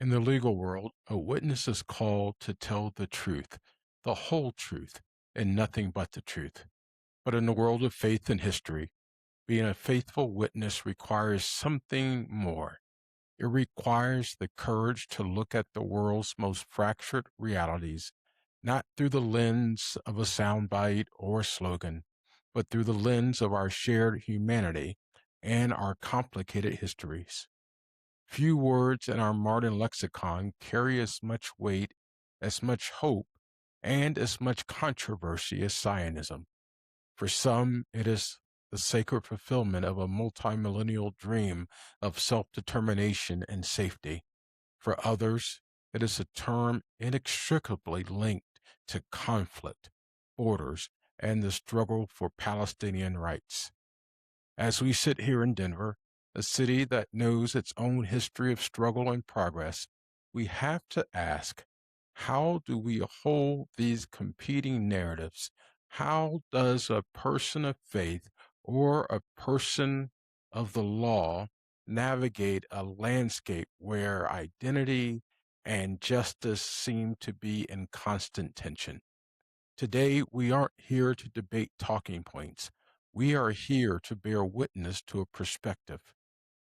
In the legal world, a witness is called to tell the truth, the whole truth, and nothing but the truth. But in the world of faith and history, being a faithful witness requires something more. It requires the courage to look at the world's most fractured realities, not through the lens of a soundbite or a slogan, but through the lens of our shared humanity and our complicated histories. Few words in our modern lexicon carry as much weight, as much hope, and as much controversy as Zionism. For some, it is the sacred fulfillment of a multimillennial dream of self-determination and safety. For others, it is a term inextricably linked to conflict, borders, and the struggle for Palestinian rights. As we sit here in Denver, a city that knows its own history of struggle and progress, we have to ask, how do we hold these competing narratives? How does a person of faith or a person of the law navigate a landscape where identity and justice seem to be in constant tension? Today, we aren't here to debate talking points. We are here to bear witness to a perspective.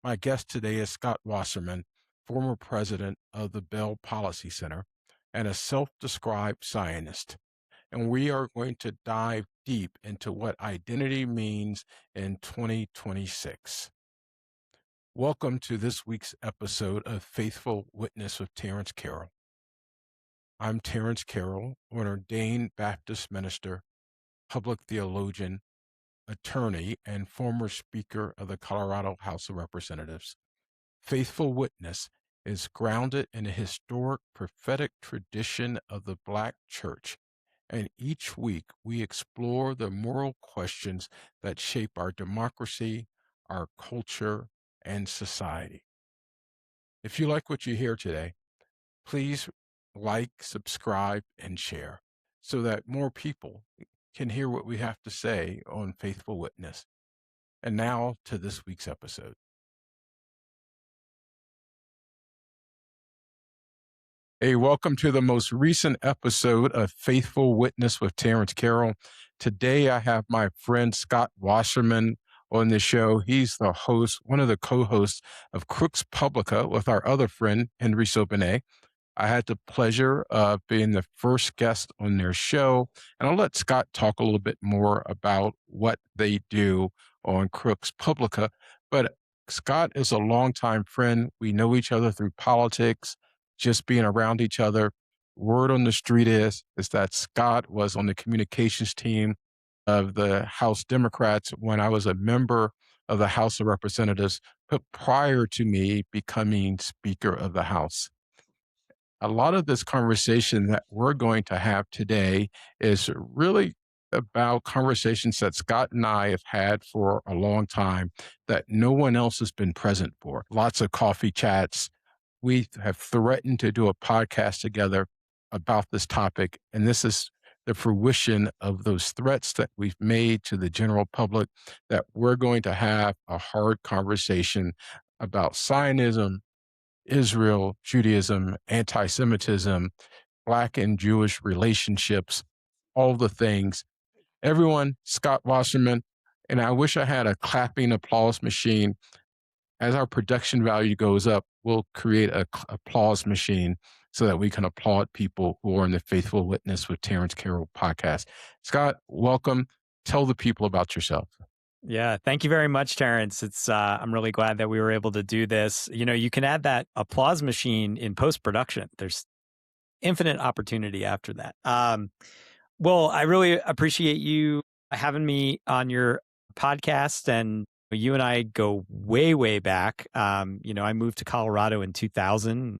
My guest today is Scott Wasserman, former president of the Bell Policy Center and a self-described Zionist. And we are going to dive deep into what identity means in 2026. Welcome to this week's episode of Faithful Witness with Terrence Carroll. I'm Terrence Carroll, an ordained Baptist minister, public theologian, attorney, and former Speaker of the Colorado House of Representatives. Faithful Witness is grounded in a historic prophetic tradition of the Black church, and each week we explore the moral questions that shape our democracy, our culture, and society. If you like what you hear today, please like, subscribe, and share so that more people can hear what we have to say on Faithful Witness. And now to this week's episode. Hey, welcome to the most recent episode of Faithful Witness with Terrence Carroll. Today I have my friend Scott Wasserman on the show. He's the host, one of the co-hosts of Crux Publica with our other friend, Henry Sobinet. I had the pleasure of being the first guest on their show, and I'll let Scott talk a little bit more about what they do on Crux Publica. But Scott is a longtime friend. We know each other through politics, just being around each other. Word on the street is that Scott was on the communications team of the House Democrats when I was a member of the House of Representatives, but prior to me becoming Speaker of the House. A lot of this conversation that we're going to have today is really about conversations that Scott and I have had for a long time that no one else has been present for. Lots of coffee chats. We have threatened to do a podcast together about this topic, and this is the fruition of those threats that we've made to the general public, that we're going to have a hard conversation about Zionism, Israel, Judaism, anti-Semitism, Black and Jewish relationships, all the things. Everyone, Scott Wasserman, and I wish I had a clapping applause machine. As our production value goes up, we'll create a applause machine so that we can applaud people who are in the Faithful Witness with Terrence Carroll podcast. Scott, welcome. Tell the people about yourself. Yeah, thank you very much, Terrence. I'm really glad that we were able to do this. You know, you can add that applause machine in post-production. There's infinite opportunity after that. Well, I really appreciate you having me on your podcast, and you and I go way, way back. I moved to Colorado in 2000.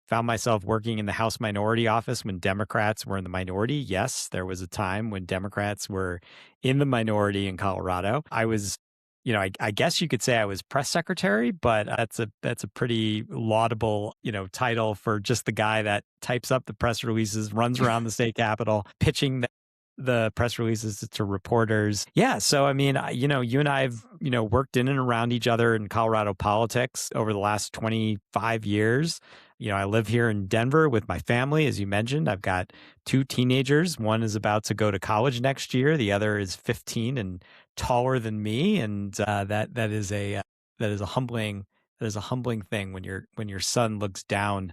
Found myself working in the House Minority Office when Democrats were in the minority. Yes, there was a time when Democrats were in the minority in Colorado. I was, I guess you could say I was press secretary, but that's a pretty laudable, title for just the guy that types up the press releases, runs around the state capitol, pitching the press releases to reporters. Yeah. So, I mean, you and I have, worked in and around each other in Colorado politics over the last 25 years. I live here in Denver with my family, as you mentioned. I've got 2 teenagers. One is about to go to college next year. The other is 15 and taller than me, and that is a humbling thing when your son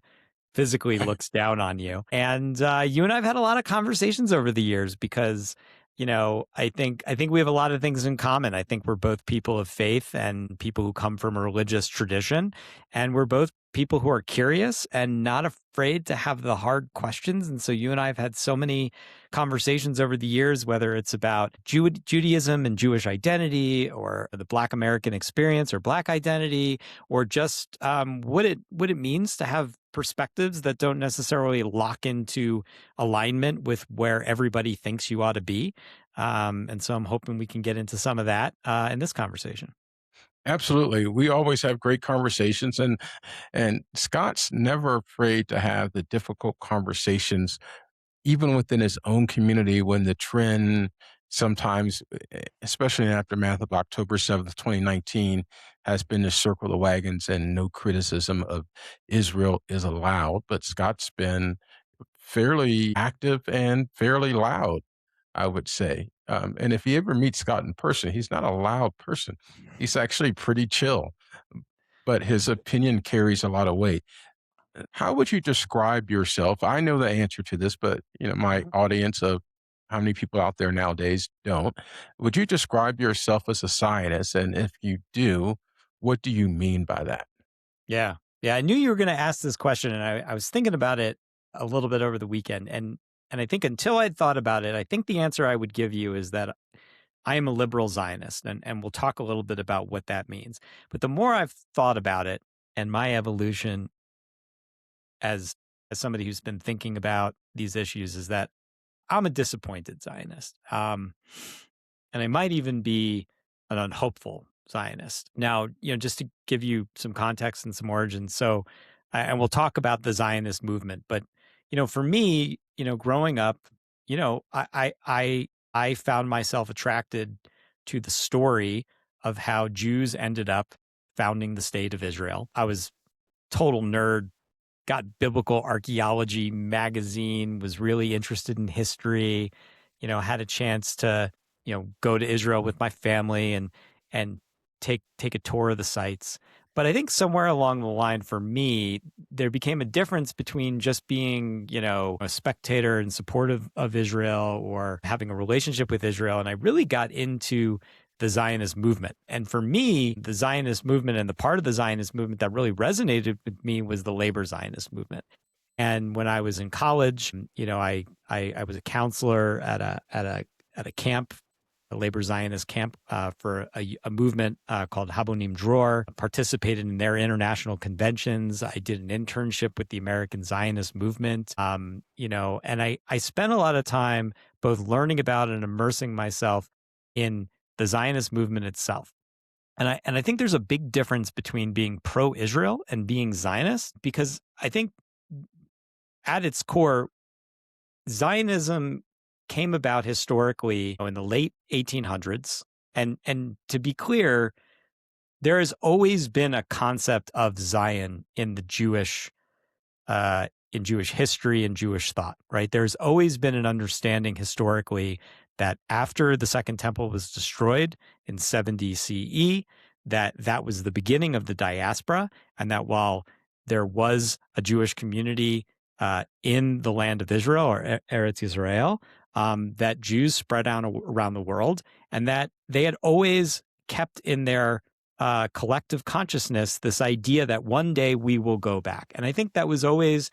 physically looks down on you. And you and I've had a lot of conversations over the years because, I think we have a lot of things in common. I think we're both people of faith and people who come from a religious tradition, and we're both people who are curious and not afraid to have the hard questions. And so you and I have had so many conversations over the years, whether it's about Judaism and Jewish identity, or the Black American experience or Black identity, or just what it means to have perspectives that don't necessarily lock into alignment with where everybody thinks you ought to be. And so I'm hoping we can get into some of that in this conversation. Absolutely. We always have great conversations, and Scott's never afraid to have the difficult conversations, even within his own community, when the trend sometimes, especially in the aftermath of October 7th, 2019, has been to circle the wagons and no criticism of Israel is allowed. But Scott's been fairly active and fairly loud, I would say. And if you ever meet Scott in person, he's not a loud person. He's actually pretty chill, but his opinion carries a lot of weight. How would you describe yourself? I know the answer to this, but my audience of how many people out there nowadays don't. Would you describe yourself as a Zionist? And if you do, what do you mean by that? Yeah. Yeah. I knew you were going to ask this question, and I was thinking about it a little bit over the weekend. And I think until I'd thought about it, I think the answer I would give you is that I am a liberal Zionist, and we'll talk a little bit about what that means. But the more I've thought about it and my evolution as somebody who's been thinking about these issues, is that I'm a disappointed Zionist. And I might even be an unhopeful Zionist. Now, just to give you some context and some origins. So, and we'll talk about the Zionist movement, but, for me, growing up, I found myself attracted to the story of how Jews ended up founding the state of Israel. I was total nerd, got Biblical Archaeology magazine, was really interested in history, had a chance to, go to Israel with my family and take a tour of the sites. But I think somewhere along the line for me, there became a difference between just being, a spectator and supportive of Israel or having a relationship with Israel. And I really got into the Zionist movement. And for me, the Zionist movement and the part of the Zionist movement that really resonated with me was the labor Zionist movement. And when I was in college, I was a counselor at a camp, a labor Zionist camp for a movement called Habonim Dror, participated in their international conventions. I did an internship with the American Zionist movement, and I spent a lot of time both learning about and immersing myself in the Zionist movement itself. And I think there's a big difference between being pro-Israel and being Zionist, because I think at its core, Zionism came about historically in the late 1800s. And to be clear, there has always been a concept of Zion in the Jewish history and Jewish thought, right? There's always been an understanding historically that after the Second Temple was destroyed in 70 CE, that was the beginning of the diaspora, and that while there was a Jewish community in the land of Israel, or Eretz Israel, that Jews spread out around the world, and that they had always kept in their collective consciousness this idea that one day we will go back. And I think that was always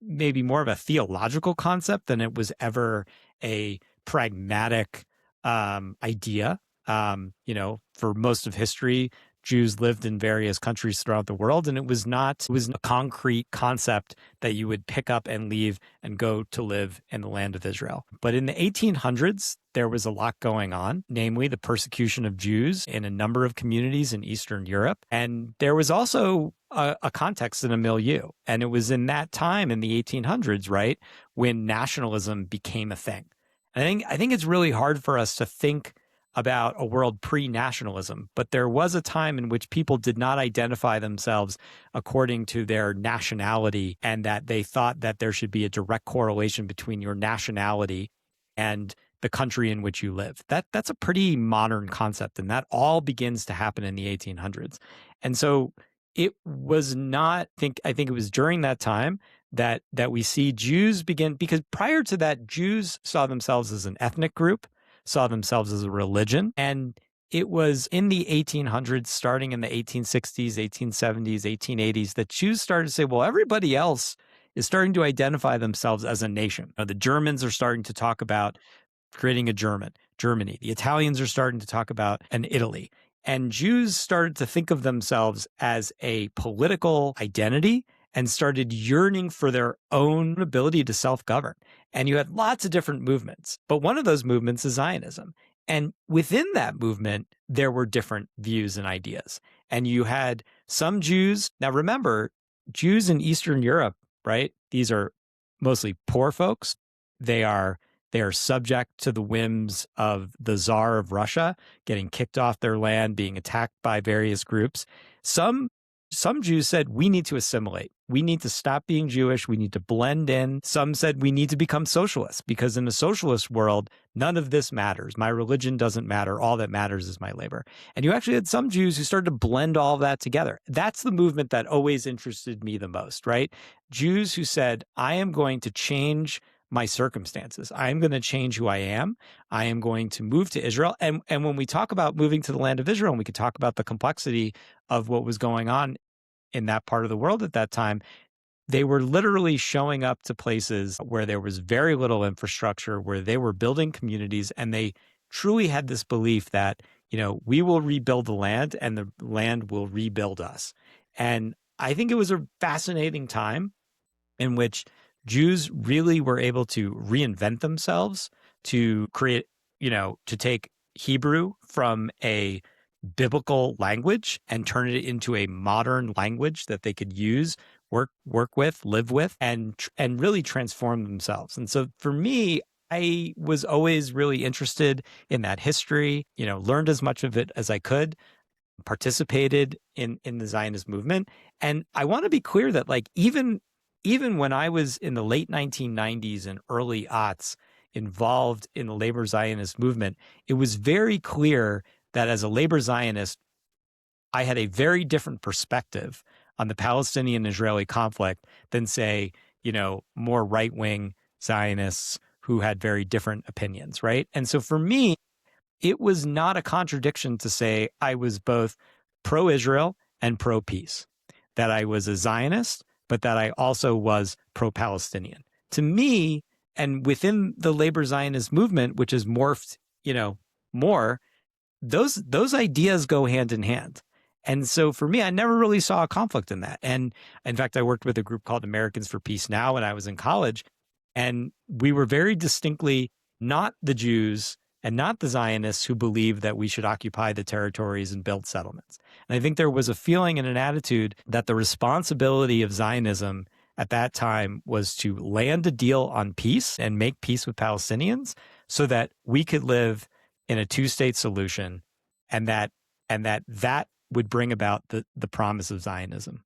maybe more of a theological concept than it was ever a pragmatic idea. For most of history, Jews lived in various countries throughout the world, and it was a concrete concept that you would pick up and leave and go to live in the land of Israel. But in the 1800s, there was a lot going on, namely the persecution of Jews in a number of communities in Eastern Europe. And there was also a context and a milieu. And it was in that time in the 1800s, right, when nationalism became a thing. I think it's really hard for us to think about a world pre-nationalism, but there was a time in which people did not identify themselves according to their nationality, and that they thought that there should be a direct correlation between your nationality and the country in which you live. That's a pretty modern concept, and that all begins to happen in the 1800s. And so it was not, I think it was during that time that we see Jews begin, because prior to that, Jews saw themselves as an ethnic group, saw themselves as a religion. And it was in the 1800s, starting in the 1860s, 1870s, 1880s, that Jews started to say, well, everybody else is starting to identify themselves as a nation. The Germans are starting to talk about creating a Germany. The Italians are starting to talk about an Italy. And Jews started to think of themselves as a political identity and started yearning for their own ability to self-govern. And you had lots of different movements, but one of those movements is Zionism. And within that movement, there were different views and ideas. And you had some Jews. Now, remember, Jews in Eastern Europe, right? These are mostly poor folks. They are subject to the whims of the Tsar of Russia, getting kicked off their land, being attacked by various groups. Some Jews said, we need to assimilate. We need to stop being Jewish. We need to blend in. Some said we need to become socialists, because in a socialist world, none of this matters. My religion doesn't matter. All that matters is my labor. And you actually had some Jews who started to blend all of that together. That's the movement that always interested me the most, right? Jews who said, I am going to change my circumstances. I am going to change who I am. I am going to move to Israel. And when we talk about moving to the land of Israel, and we could talk about the complexity of what was going on in that part of the world at that time, they were literally showing up to places where there was very little infrastructure, where they were building communities, and they truly had this belief that, we will rebuild the land and the land will rebuild us. And I think it was a fascinating time in which Jews really were able to reinvent themselves, to create, to take Hebrew from a biblical language and turn it into a modern language that they could use, work with, live with, and really transform themselves. And so for me, I was always really interested in that history, learned as much of it as I could, participated in the Zionist movement. And I want to be clear that even when I was in the late 1990s and early aughts involved in the labor Zionist movement, it was very clear that as a labor Zionist, I had a very different perspective on the Palestinian-Israeli conflict than, say, more right-wing Zionists who had very different opinions, right? And so for me, it was not a contradiction to say I was both pro-Israel and pro-peace, that I was a Zionist, but that I also was pro-Palestinian. To me, and within the labor Zionist movement, which has morphed, more, those ideas go hand in hand. And so for me, I never really saw a conflict in that. And in fact, I worked with a group called Americans for Peace Now when I was in college, and we were very distinctly not the Jews and not the Zionists who believed that we should occupy the territories and build settlements. And I think there was a feeling and an attitude that the responsibility of Zionism at that time was to land a deal on peace and make peace with Palestinians so that we could live in a two-state solution, and that would bring about the promise of Zionism.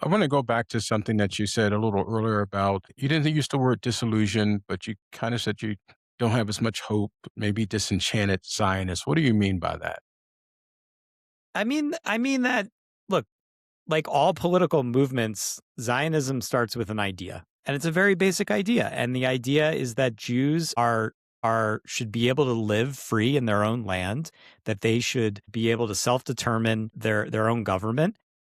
I want to go back to something that you said a little earlier about, you didn't use the word disillusion, but you kind of said you don't have as much hope, maybe disenchanted Zionists. What do you mean by that? I mean that, look, like all political movements, Zionism starts with an idea, and it's a very basic idea. And the idea is that Jews should be able to live free in their own land, that they should be able to self-determine their own government,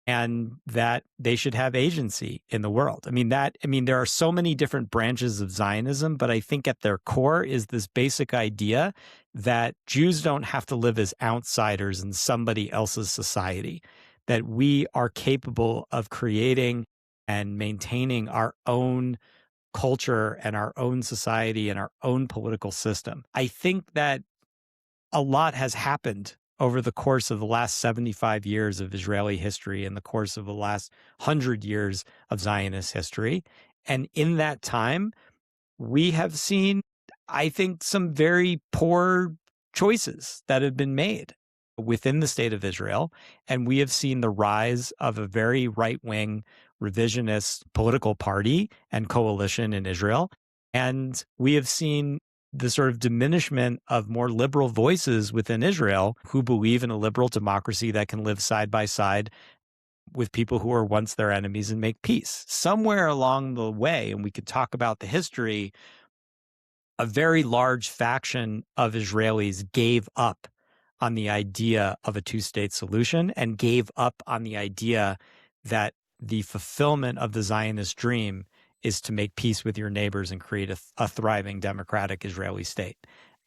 and that they should have agency in the world. There are so many different branches of Zionism, but I think at their core is this basic idea that Jews don't have to live as outsiders in somebody else's society, that we are capable of creating and maintaining our own culture and our own society and our own political system. I think that a lot has happened over the course of the last 75 years of Israeli history and the course of the last 100 years of Zionist history. And in that time, we have seen I think, some very poor choices that have been made within the state of Israel. And we have seen the rise of a very right-wing revisionist political party and coalition in Israel. And we have seen the sort of diminishment of more liberal voices within Israel who believe in a liberal democracy that can live side by side with people who were once their enemies and make peace. Somewhere along the way, and we could talk about the history, a very large faction of Israelis gave up on the idea of a two-state solution and gave up on the idea that the fulfillment of the Zionist dream is to make peace with your neighbors and create a thriving democratic Israeli state.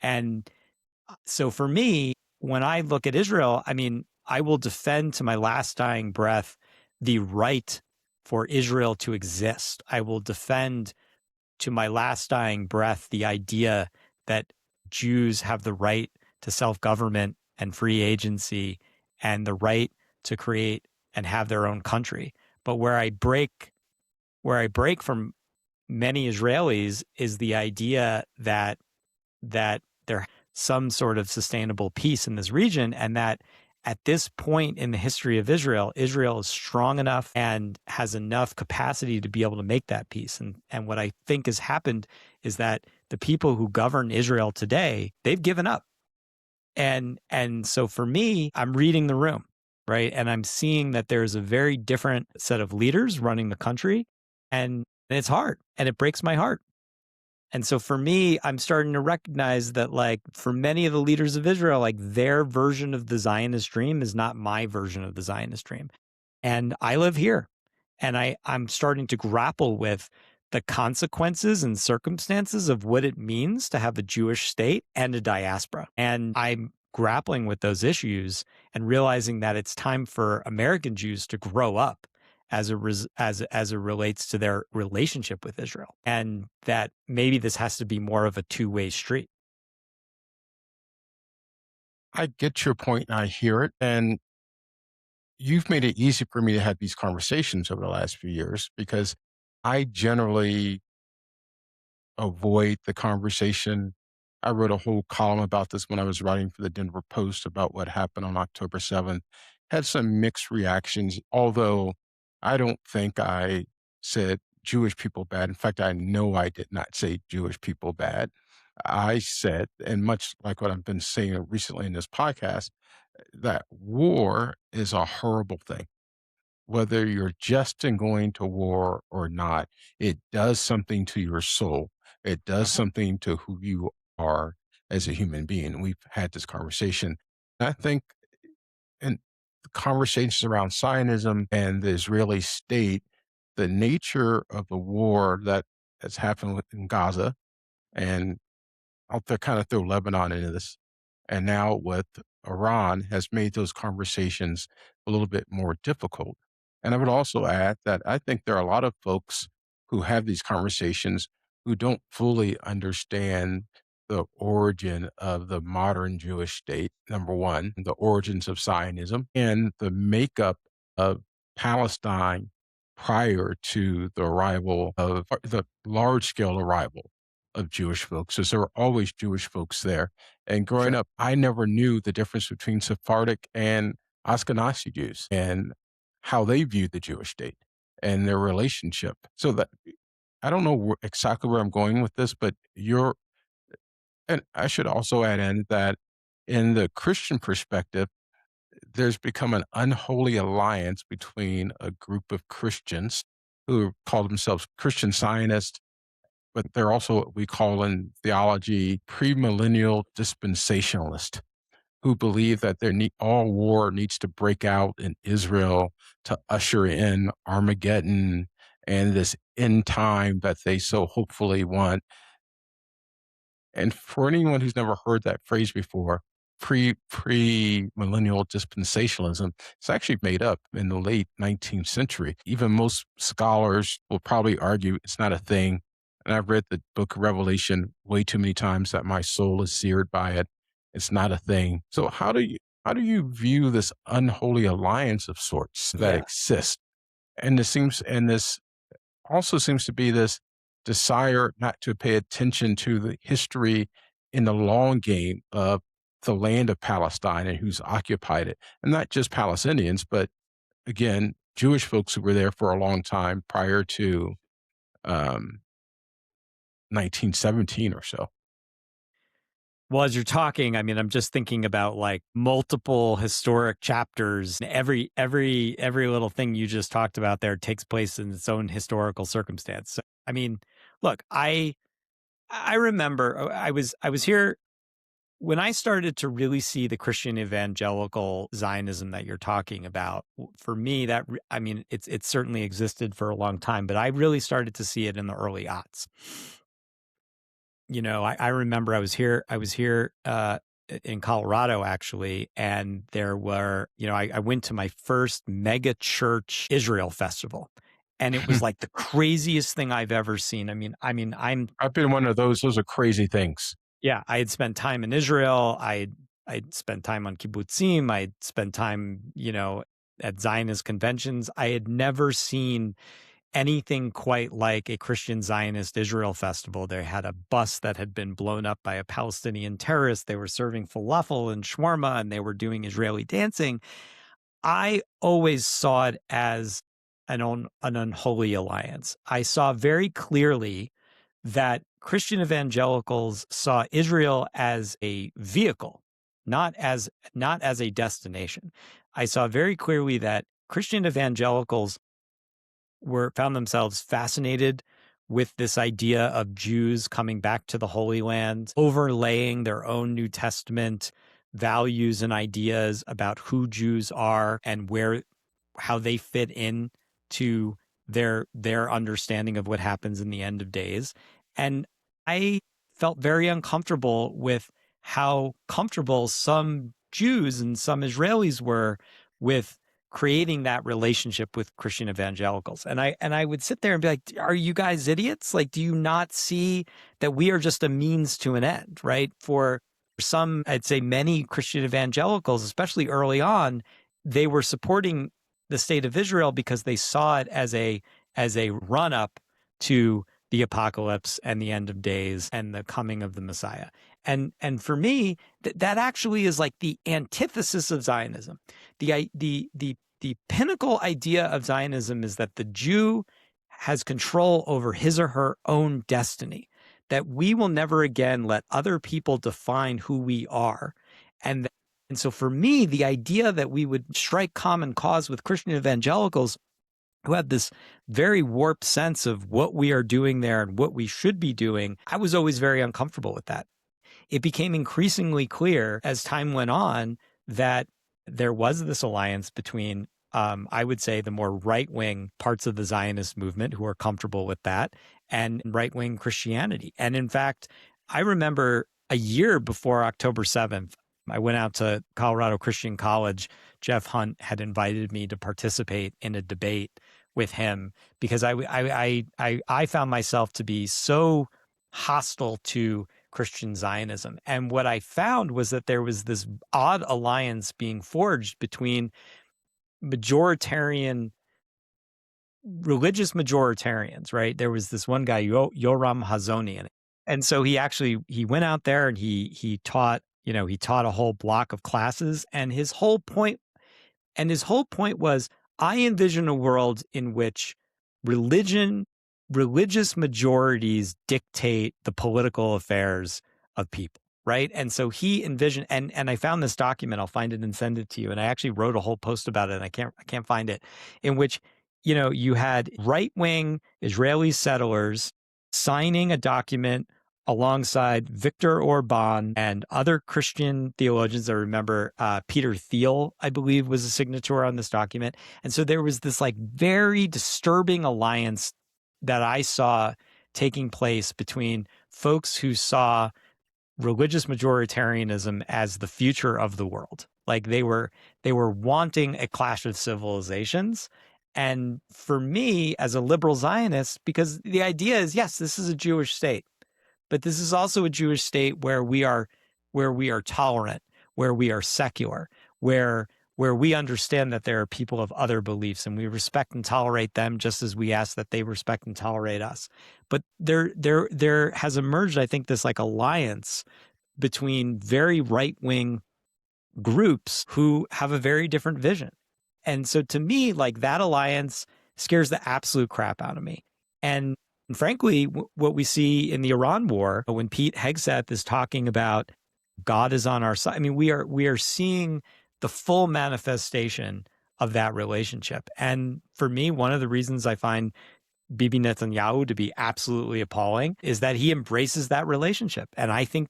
And so for me, when I look at Israel, I mean, I will defend to my last dying breath the right for Israel to exist. I will defend to my last dying breath the idea that Jews have the right to self-government and free agency and the right to create and have their own country. But where I break from many Israelis is the idea that there some sort of sustainable peace in this region, and that at this point in the history of Israel, Israel is strong enough and has enough capacity to be able to make that peace. And what I think has happened is that the people who govern Israel today, they've given up. And so for me, I'm reading the room, right? And I'm seeing that there's a very different set of leaders running the country, and it's hard, and it breaks my heart. And so for me, I'm starting to recognize that, like, for many of the leaders of Israel, like, their version of the Zionist dream is not my version of the Zionist dream. And I live here, and I'm starting to grapple with the consequences and circumstances of what it means to have a Jewish state and a diaspora. And I'm grappling with those issues and realizing that it's time for American Jews to grow up as it relates to their relationship with Israel, and that maybe this has to be more of a two-way street. I get your point and I hear it. And you've made it easy for me to have these conversations over the last few years because I generally avoid the conversation. I wrote a whole column about this when I was writing for the Denver Post about what happened on October 7th. Had some mixed reactions, although I don't think I said Jewish people bad. In fact, I know I did not say Jewish people bad. I said, and much like what I've been saying recently in this podcast, that war is a horrible thing. Whether you're just in going to war or not, it does something to your soul. It does something to who you are as a human being. We've had this conversation. I think in the conversations around Zionism and the Israeli state, the nature of the war that has happened in Gaza, and I'll kind of throw Lebanon into this, and now with Iran has made those conversations a little bit more difficult. And I would also add that I think there are a lot of folks who have these conversations who don't fully understand the origin of the modern Jewish state, number one, the origins of Zionism, and the makeup of Palestine prior to the arrival of the large scale arrival of Jewish folks, because there were always Jewish folks there. And growing up, I never knew the difference between Sephardic and Ashkenazi Jews and how they viewed the Jewish state and their relationship. So that I don't know exactly where I'm going with this, but and I should also add in that in the Christian perspective, there's become an unholy alliance between a group of Christians who call themselves Christian Zionists, but they're also what we call in theology premillennial dispensationalists, who believe that all war needs to break out in Israel to usher in Armageddon and this end time that they so hopefully want. And for anyone who's never heard that phrase before, pre-millennial dispensationalism, it's actually made up in the late 19th century. Even most scholars will probably argue it's not a thing. And I've read the book of Revelation way too many times that my soul is seared by it. It's not a thing. So how do you view this unholy alliance of sorts that exists? And this also seems to be this desire not to pay attention to the history in the long game of the land of Palestine and who's occupied it. And not just Palestinians, but again, Jewish folks who were there for a long time prior to 1917 or so. Well, as you're talking, I mean, I'm just thinking about like multiple historic chapters. Every little thing you just talked about there takes place in its own historical circumstance. So, I mean, look, I remember I was here when I started to really see the Christian evangelical Zionism that you're talking about. For me, that I mean, it's certainly existed for a long time, but I really started to see it in the early aughts. You know, I remember I was here in Colorado, actually, and there were, you know, I went to my first mega church Israel festival, and it was like the craziest thing I've ever seen. I've been one of those. Those are crazy things. Yeah, I had spent time in Israel. I'd spent time on kibbutzim. I'd spent time, you know, at Zionist conventions. I had never seen anything quite like a Christian Zionist Israel festival. They had a bus that had been blown up by a Palestinian terrorist. They were serving falafel and shawarma, and they were doing Israeli dancing. I always saw it as an unholy alliance. I saw very clearly that Christian evangelicals saw Israel as a vehicle, not as a destination. I saw very clearly that Christian evangelicals found themselves fascinated with this idea of Jews coming back to the Holy Land, overlaying their own New Testament values and ideas about who Jews are and how they fit in to their understanding of what happens in the end of days. And I felt very uncomfortable with how comfortable some Jews and some Israelis were with creating that relationship with Christian evangelicals. And I would sit there and be like, are you guys idiots? Like, do you not see that we are just a means to an end, right? For some, I'd say many Christian evangelicals, especially early on, they were supporting the state of Israel because they saw it as a run up to the apocalypse and the end of days and the coming of the Messiah. And for me, that actually is like the antithesis of Zionism. The pinnacle idea of Zionism is that the Jew has control over his or her own destiny, that we will never again let other people define who we are. And so for me, the idea that we would strike common cause with Christian evangelicals who have this very warped sense of what we are doing there and what we should be doing, I was always very uncomfortable with that. It became increasingly clear as time went on that there was this alliance between, I would say, the more right-wing parts of the Zionist movement who are comfortable with that and right-wing Christianity. And in fact, I remember a year before October 7th, I went out to Colorado Christian College. Jeff Hunt had invited me to participate in a debate with him because I found myself to be so hostile to Christian Zionism. And what I found was that there was this odd alliance being forged between religious majoritarians, right? There was this one guy, Yoram Hazony, and so he went out there and he taught a whole block of classes, and his whole point was, I envision a world in which religious majorities dictate the political affairs of people, right? And so he envisioned, and I found this document, I'll find it and send it to you. And I actually wrote a whole post about it, and I can't find it, in which, you know, you had right-wing Israeli settlers signing a document alongside Viktor Orban and other Christian theologians. I remember Peter Thiel, I believe, was a signature on this document. And so there was this like very disturbing alliance that I saw taking place between folks who saw religious majoritarianism as the future of the world. Like they were wanting a clash of civilizations. And for me, as a liberal Zionist, because the idea is, yes, this is a Jewish state, but this is also a Jewish state where we are tolerant, where we are secular, where where we understand that there are people of other beliefs and we respect and tolerate them just as we ask that they respect and tolerate us. But there has emerged, I think, this like alliance between very right-wing groups who have a very different vision. And so to me, like that alliance scares the absolute crap out of me. And frankly, what we see in the Iran war, when Pete Hegseth is talking about God is on our side, I mean, we are seeing the full manifestation of that relationship. And for me, one of the reasons I find Bibi Netanyahu to be absolutely appalling is that he embraces that relationship. And I think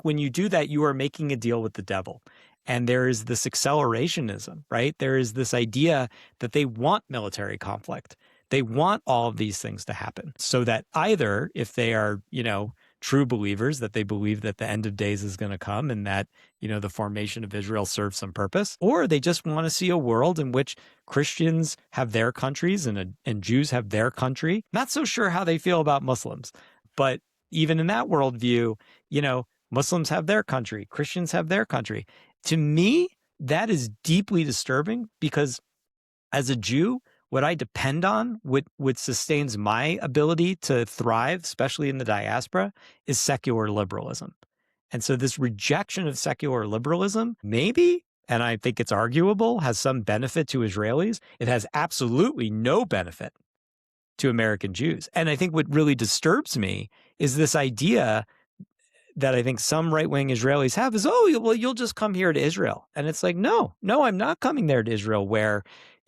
when you do that, you are making a deal with the devil. And there is this accelerationism, right? There is this idea that they want military conflict. They want all of these things to happen so that either if they are, true believers, that they believe that the end of days is going to come and that, the formation of Israel serves some purpose, or they just want to see a world in which Christians have their countries and Jews have their country. Not so sure how they feel about Muslims, but even in that worldview, Muslims have their country, Christians have their country. To me, that is deeply disturbing because as a Jew, what I depend on, what sustains my ability to thrive, especially in the diaspora, is secular liberalism. And so this rejection of secular liberalism, maybe, and I think it's arguable, has some benefit to Israelis. It has absolutely no benefit to American Jews. And I think what really disturbs me is this idea that I think some right-wing Israelis have is, oh, well, you'll just come here to Israel. And it's like, no, I'm not coming there to Israel where,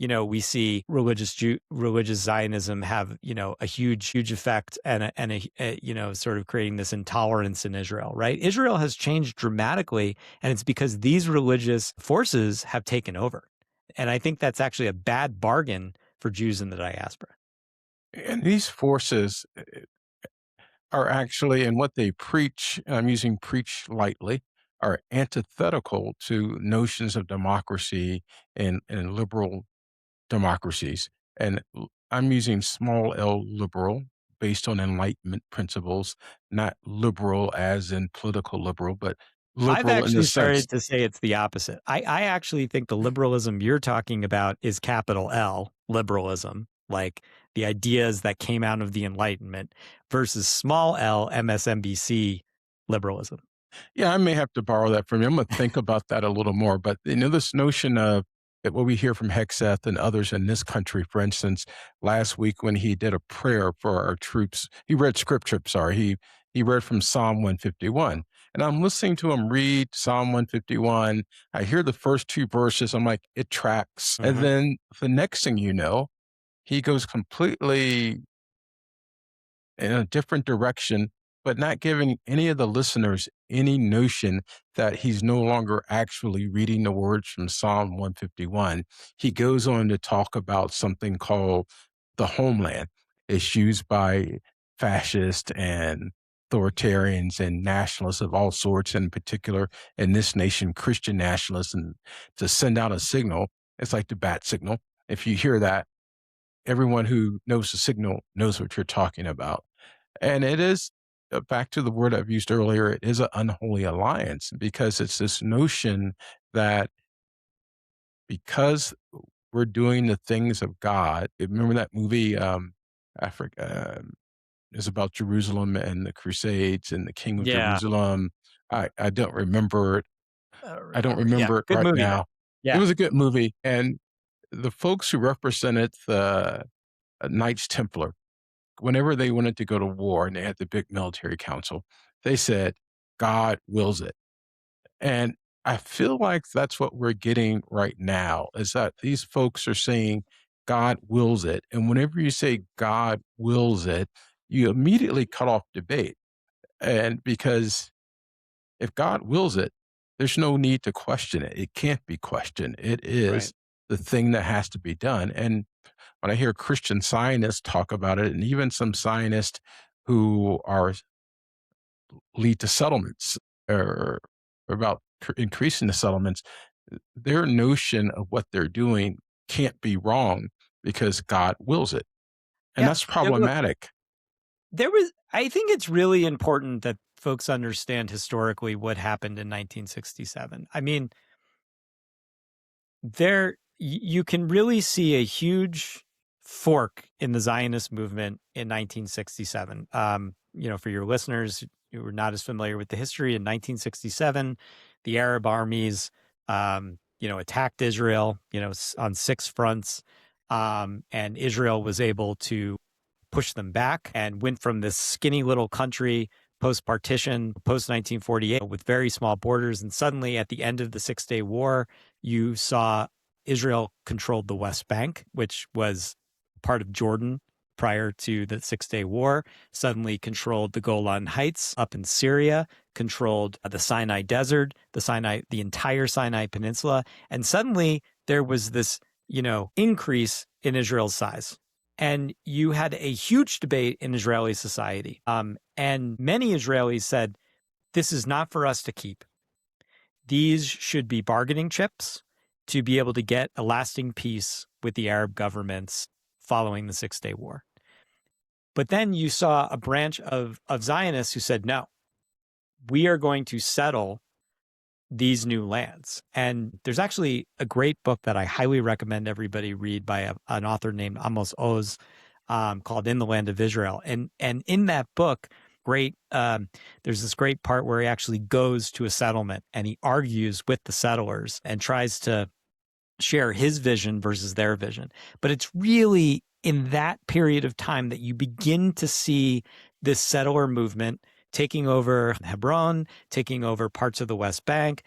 we see religious Zionism have, a huge effect and a sort of creating this intolerance in Israel, right? Israel has changed dramatically, and it's because these religious forces have taken over. And I think that's actually a bad bargain for Jews in the diaspora. And these forces are actually, and what they preach, I'm using preach lightly, are antithetical to notions of democracy and liberal democracies. And I'm using small l liberal based on Enlightenment principles, not liberal as in political liberal, but I've liberal in the actually sense. started to say it's the opposite. I actually think the liberalism you're talking about is capital L, liberalism, like the ideas that came out of the Enlightenment versus small l, MSNBC liberalism. Yeah, I may have to borrow that from you. I'm going to think about that a little more. But this notion of what we hear from Hegseth and others in this country, for instance, last week when he did a prayer for our troops, he read scripture. Sorry, he read from Psalm 151, and I'm listening to him read Psalm 151. I hear the first two verses. I'm like, it tracks, and then the next thing you know, he goes completely in a different direction, but not giving any of the listeners any notion that he's no longer actually reading the words from Psalm 151. He goes on to talk about something called the homeland. It's used by fascists and authoritarians and nationalists of all sorts, in particular in this nation, Christian nationalists, and to send out a signal. It's like the bat signal. If you hear that, everyone who knows the signal knows what you're talking about. And it is, back to the word I've used earlier, it is an unholy alliance because it's this notion that because we're doing the things of God, remember that movie, Africa, is about Jerusalem and the Crusades and the King of Yeah. Jerusalem. I don't remember it. I don't remember it Good right movie, though. now. It Yeah. was a good movie. And the folks who represented the Knights Templar, whenever they wanted to go to war and they had the big military council, they said, God wills it. And I feel like that's what we're getting right now is that these folks are saying God wills it. And whenever you say God wills it, you immediately cut off debate. And because if God wills it, there's no need to question it. It can't be questioned. It is the thing that has to be done. And when I hear Christian Zionists talk about it, and even some Zionists who are lead to settlements or about increasing the settlements, their notion of what they're doing can't be wrong because God wills it. And Yeah. that's problematic. I think it's really important that folks understand historically what happened in 1967. I mean, you can really see a huge fork in the Zionist movement in 1967. For your listeners who are not as familiar with the history, in 1967, the Arab armies, attacked Israel, on 6 fronts, and Israel was able to push them back and went from this skinny little country post-partition, post-1948, with very small borders. And suddenly at the end of the 6-Day War, you saw Israel controlled the West Bank, which was part of Jordan prior to the 6-Day War, suddenly controlled the Golan Heights up in Syria, controlled the Sinai Desert, the entire Sinai Peninsula. And suddenly there was this, increase in Israel's size. And you had a huge debate in Israeli society. And many Israelis said, this is not for us to keep. These should be bargaining chips to be able to get a lasting peace with the Arab governments following the 6-Day War. But then you saw a branch of Zionists who said, no, we are going to settle these new lands. And there's actually a great book that I highly recommend everybody read by an author named Amos Oz, called In the Land of Israel. And in that book, there's this great part where he actually goes to a settlement and he argues with the settlers and tries to share his vision versus their vision. But it's really in that period of time that you begin to see this settler movement taking over Hebron, taking over parts of the West Bank,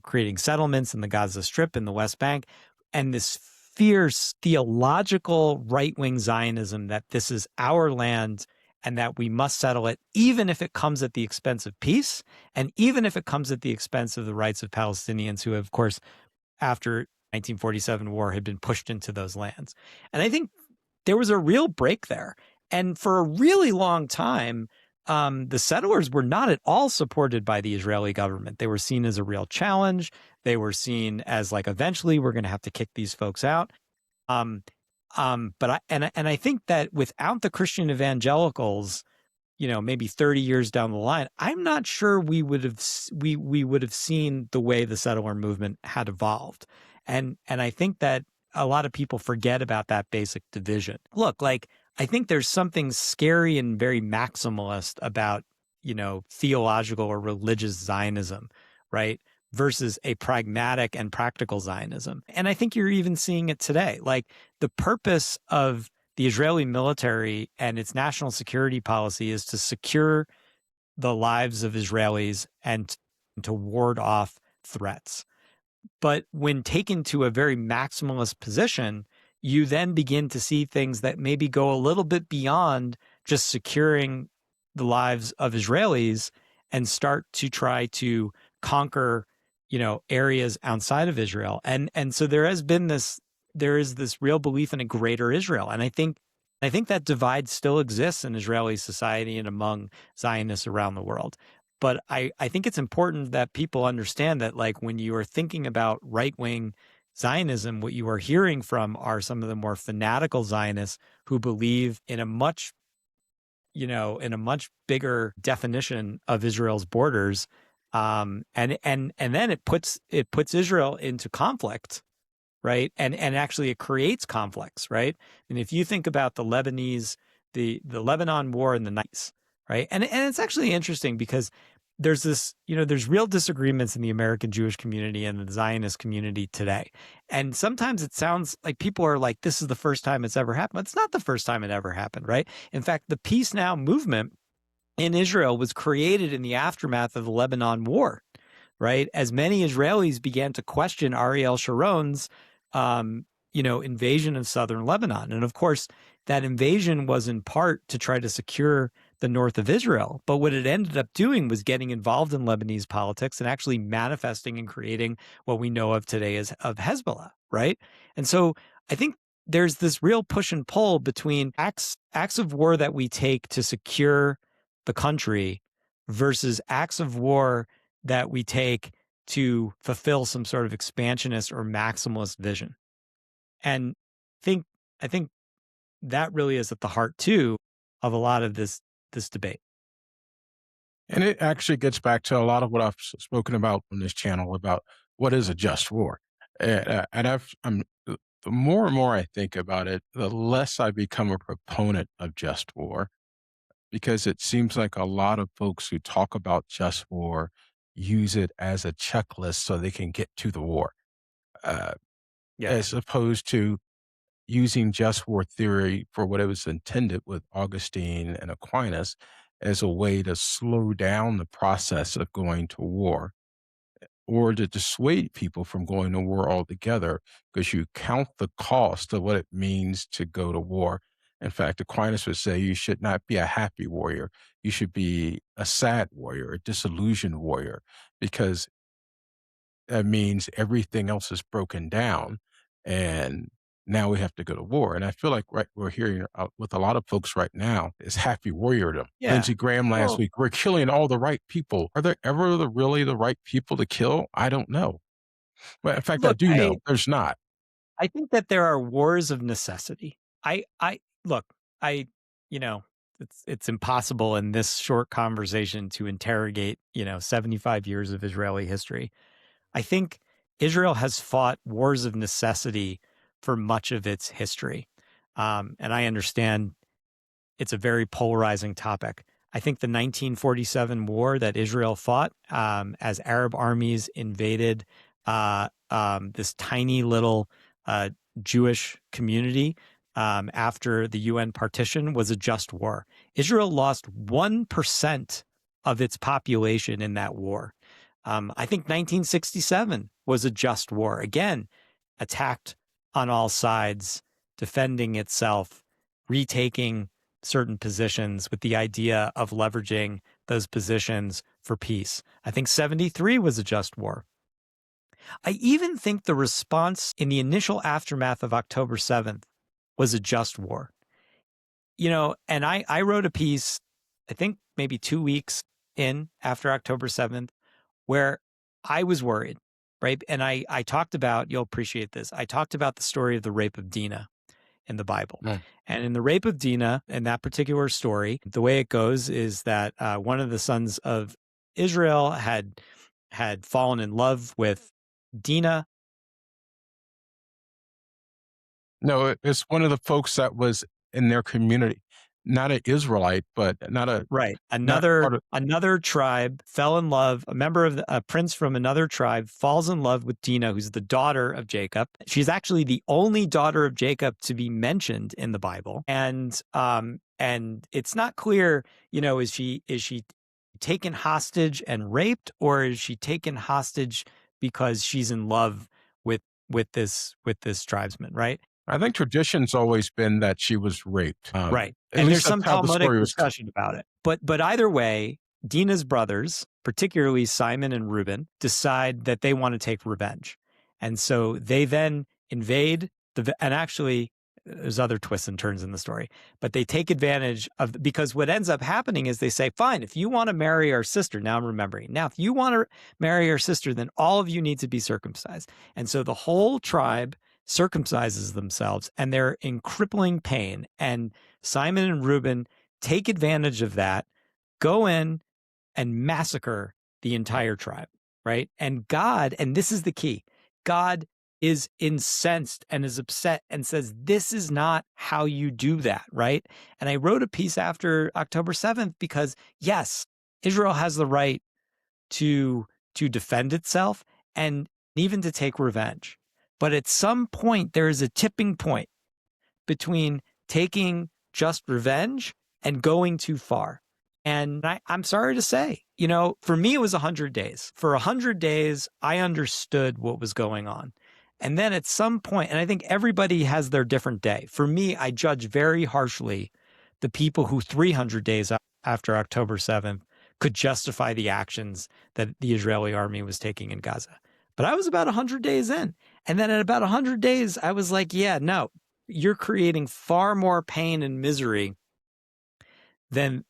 creating settlements in the Gaza Strip in the West Bank, and this fierce theological right-wing Zionism that this is our land and that we must settle it, even if it comes at the expense of peace, and even if it comes at the expense of the rights of Palestinians who, of course, after 1947 war had been pushed into those lands. And I think there was a real break there. And for a really long time, the settlers were not at all supported by the Israeli government. They were seen as a real challenge. They were seen as like, eventually we're going to have to kick these folks out. But I think that without the Christian evangelicals, maybe 30 years down the line, I'm not sure we would have seen the way the settler movement had evolved. And I think that a lot of people forget about that basic division. Look, I think there's something scary and very maximalist about, theological or religious Zionism, right? Versus a pragmatic and practical Zionism. And I think you're even seeing it today. Like, the purpose of the Israeli military and its national security policy is to secure the lives of Israelis and to ward off threats. But when taken to a very maximalist position, you then begin to see things that maybe go a little bit beyond just securing the lives of Israelis and start to try to conquer, areas outside of Israel. And so there is this real belief in a greater Israel. And I think that divide still exists in Israeli society and among Zionists around the world. But I think it's important that people understand that, when you are thinking about right-wing Zionism, what you are hearing from are some of the more fanatical Zionists who believe in a much bigger definition of Israel's borders. And then it puts Israel into conflict, right? And actually it creates conflicts, right? And if you think about the Lebanon war in the 90s, right? And it's actually interesting because there's there's real disagreements in the American Jewish community and the Zionist community today. And sometimes it sounds like people are like, this is the first time it's ever happened. But it's not the first time it ever happened, right? In fact, the Peace Now movement in Israel was created in the aftermath of the Lebanon war, right? As many Israelis began to question Ariel Sharon's, invasion of southern Lebanon. And of course, that invasion was in part to try to secure the north of Israel. But what it ended up doing was getting involved in Lebanese politics and actually manifesting and creating what we know of today as of Hezbollah, right? And so I think there's this real push and pull between acts of war that we take to secure the country versus acts of war that we take to fulfill some sort of expansionist or maximalist vision. And I think that really is at the heart too of a lot of this debate. And it actually gets back to a lot of what I've spoken about on this channel about what is a just war. The more and more I think about it, the less I become a proponent of just war, because it seems like a lot of folks who talk about just war use it as a checklist so they can get to the war, uh, Yeah. as opposed to using just war theory for what it was intended with Augustine and Aquinas as a way to slow down the process of going to war or to dissuade people from going to war altogether because you count the cost of what it means to go to war. In fact, Aquinas would say you should not be a happy warrior. You should be a sad warrior, a disillusioned warrior, because that means everything else is broken down and now we have to go to war. And I feel like we're hearing with a lot of folks right now is happy warriordom. Yeah. Lindsey Graham last Well, week, we're killing all the right people. Are there ever really the right people to kill? I don't know. Well, in fact, I look, do know there's not. I think that there are wars of necessity. I look, I, you know, it's impossible in this short conversation to interrogate, 75 years of Israeli history. I think Israel has fought wars of necessity for much of its history. And I understand it's a very polarizing topic. I think the 1947 war that Israel fought as Arab armies invaded this tiny little Jewish community after the UN partition was a just war. Israel lost 1% of its population in that war. I think 1967 was a just war. Again, attacked on all sides, defending itself, retaking certain positions with the idea of leveraging those positions for peace. I think 73 was a just war. I even think the response in the initial aftermath of October 7th was a just war. And I wrote a piece, I think maybe 2 weeks in after October 7th, where I was worried, right? And I talked about, you'll appreciate this, I talked about the story of the rape of Dinah in the Bible. Mm. And in the rape of Dinah, in that particular story, the way it goes is that one of the sons of Israel had fallen in love with Dinah. No, it's one of the folks that was in their community, not an Israelite, but Right. not part of. Another tribe fell in love. A prince from another tribe falls in love with Dinah, who's the daughter of Jacob. She's actually the only daughter of Jacob to be mentioned in the Bible. And it's not clear, is she taken hostage and raped, or is she taken hostage because she's in love with this tribesman, right? I think tradition's always been that she was raped. Right. At And there's least that's some how the Talmudic story was. discussion about it. But either way, Dinah's brothers, particularly Simon and Reuben, decide that they want to take revenge. And so they then invade and actually there's other twists and turns in the story, but they take advantage of, because what ends up happening is they say, fine, if you want to marry our sister, now I'm remembering, now, if you want to marry our sister, then all of you need to be circumcised. And so the whole tribe circumcises themselves and they're in crippling pain. And Simon and Reuben take advantage of that, go in and massacre the entire tribe, right? And God, and this is the key, God is incensed and is upset and says, this is not how you do that, right? And I wrote a piece after October 7th because, yes, Israel has the right to defend itself and even to take revenge. But at some point, there is a tipping point between taking just revenge and going too far. And I'm sorry to say, for me, it was 100 days. For 100 days, I understood what was going on. And then at some point, and I think everybody has their different day. For me, I judge very harshly the people who 300 days after October 7th could justify the actions that the Israeli army was taking in Gaza. But I was about 100 days in. And then at about 100 days, I was like, yeah, no, you're creating far more pain and misery than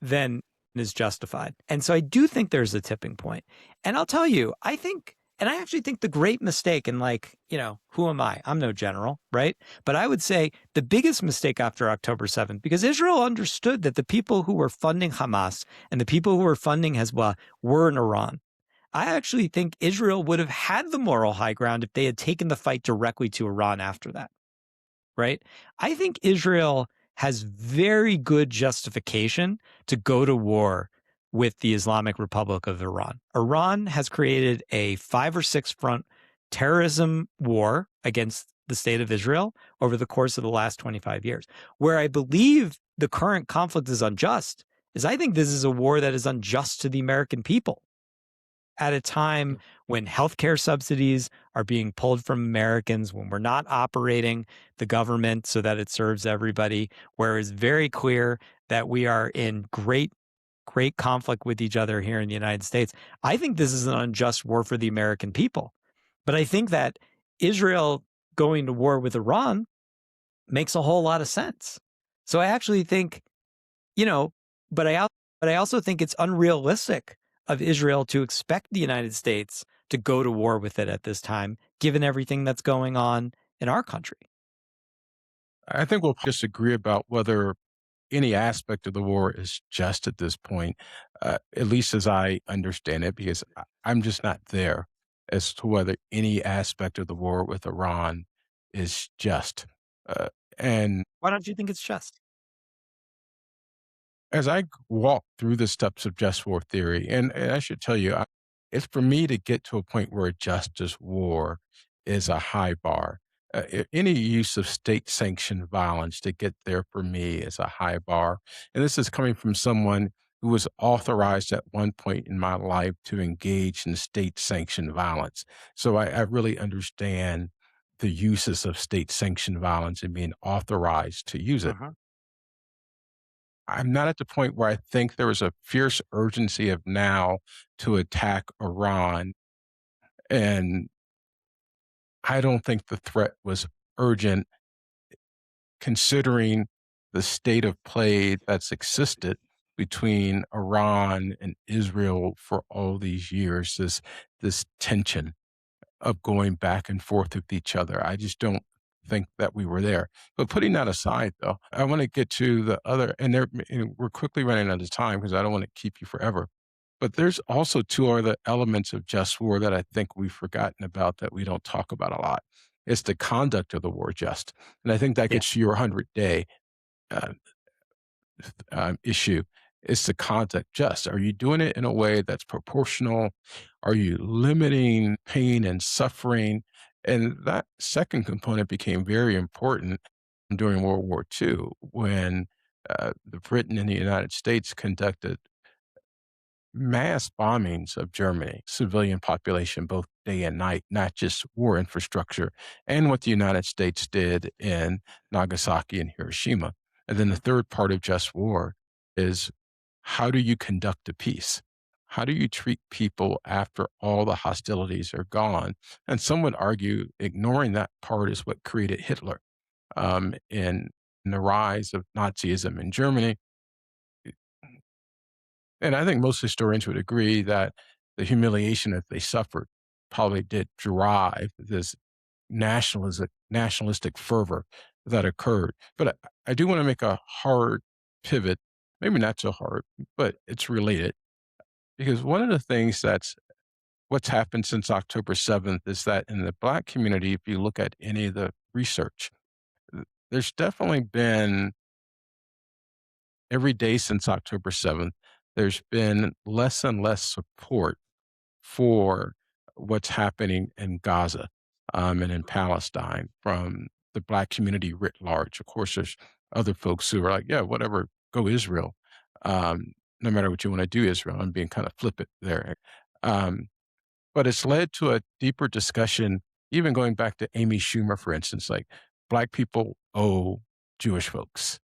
is justified. And so I do think there's a tipping point. And I'll tell you, I actually think the great mistake, and who am I? I'm no general, right? But I would say the biggest mistake after October 7th, because Israel understood that the people who were funding Hamas and the people who were funding Hezbollah were in Iran. I actually think Israel would have had the moral high ground if they had taken the fight directly to Iran after that, right? I think Israel has very good justification to go to war with the Islamic Republic of Iran. Iran has created a 5 or 6 front terrorism war against the state of Israel over the course of the last 25 years. Where I believe the current conflict is unjust is I think this is a war that is unjust to the American people at a time when healthcare subsidies are being pulled from Americans, when we're not operating the government so that it serves everybody, where it's very clear that we are in great conflict with each other here in the United States. I think this is an unjust war for the American people. But I think that Israel going to war with Iran makes a whole lot of sense. So I actually think, you know, but I also think it's unrealistic of Israel to expect the United States to go to war with it at this time, given everything that's going on in our country. I think we'll disagree about whether any aspect of the war is just at this point, at least as I understand it, because I'm just not there as to whether any aspect of the war with Iran is just. And Why don't you think it's just? as I walk through the steps of just war theory, and I should tell you, it's for me to get to a point where a justice war is a high bar. Any use of state sanctioned violence to get there for me is a high bar. And this is coming from someone who was authorized at one point in my life to engage in state sanctioned violence. So I really understand the uses of state sanctioned violence and being authorized to use it. Uh-huh. I'm not at the point where I think there was a fierce urgency of now to attack Iran. And I don't think the threat was urgent considering the state of play that's existed between Iran and Israel for all these years, this tension of going back and forth with each other. I just don't think that we were there. But putting that aside, though, I want to get to the other, and we're quickly running out of time because I don't want to keep you forever. But there's also two other elements of just war that I think we've forgotten about that we don't talk about a lot. It's the conduct of the war just. And I think that Yeah. gets to your 100-day uh, issue. It's the conduct just. Are you doing it in a way that's proportional? Are you limiting pain and suffering? And that second component became very important during World War II when the Britain and the United States conducted mass bombings of Germany, civilian population, both day and night, not just war infrastructure, and what the United States did in Nagasaki and Hiroshima. And then the third part of just war is how do you conduct a peace? How do you treat people after all the hostilities are gone? And some would argue ignoring that part is what created Hitler in the rise of Nazism in Germany. And I think most historians would agree that the humiliation that they suffered probably did drive this nationalistic fervor that occurred. But I do want to make a hard pivot, maybe not so hard, but it's related. Because one of the things that's what's happened since October 7th is that in the Black community, if you look at any of the research, there's definitely been every day since October 7th, there's been less and less support for what's happening in Gaza and in Palestine from the Black community writ large. Of course, there's other folks who are like, yeah, whatever, go Israel. No matter what you want to do, Israel. I'm being kind of flippant there. Um, but it's led to a deeper discussion, even going back to Amy Schumer, for instance, like Black people owe Jewish folks.